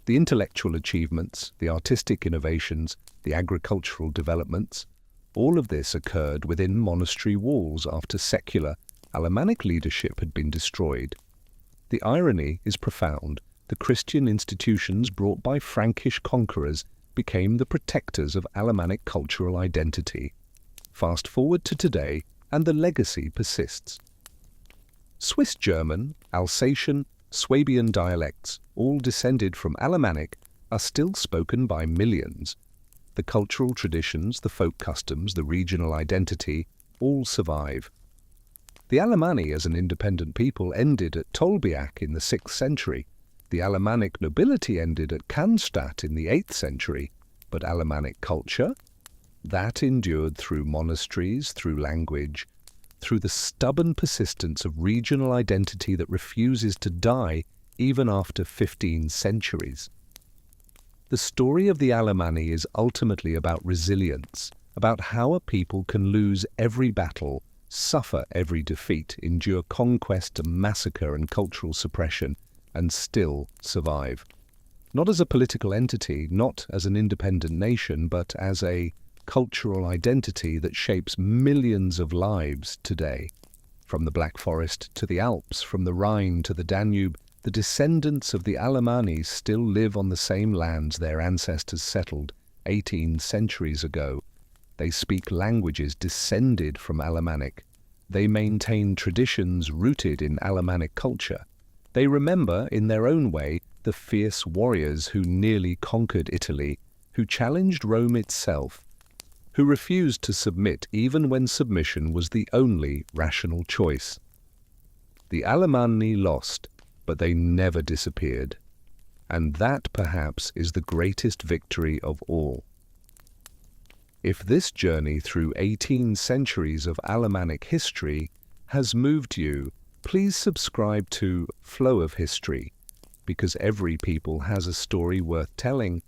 The intellectual achievements, the artistic innovations, the agricultural developments, all of this occurred within monastery walls after secular, Alemannic leadership had been destroyed. The irony is profound. The Christian institutions brought by Frankish conquerors became the protectors of Alemannic cultural identity. Fast forward to today, and the legacy persists. Swiss German, Alsatian, Swabian dialects, all descended from Alemannic, are still spoken by millions. The cultural traditions, the folk customs, the regional identity, all survive. The Alemanni as an independent people ended at Tolbiac in the 6th century. The Alemannic nobility ended at Cannstatt in the 8th century, but Alemannic culture? That endured through monasteries, through language, through the stubborn persistence of regional identity that refuses to die even after 15 centuries. The story of the Alemanni is ultimately about resilience, about how a people can lose every battle, suffer every defeat, endure conquest, massacre and cultural suppression, and still survive. Not as a political entity, not as an independent nation, but as a cultural identity that shapes millions of lives today. From the Black Forest to the Alps, from the Rhine to the Danube, the descendants of the Alemanni still live on the same lands their ancestors settled 18 centuries ago. They speak languages descended from Alemannic. They maintain traditions rooted in Alemannic culture. They remember, in their own way, the fierce warriors who nearly conquered Italy, who challenged Rome itself, who refused to submit even when submission was the only rational choice. The Alemanni lost, but they never disappeared. And that, perhaps, is the greatest victory of all. If this journey through 18 centuries of Alemannic history has moved you, please subscribe to Flow of History, because every people has a story worth telling,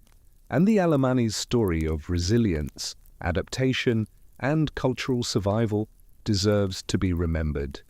and the Alemanni's story of resilience, adaptation, and cultural survival deserves to be remembered.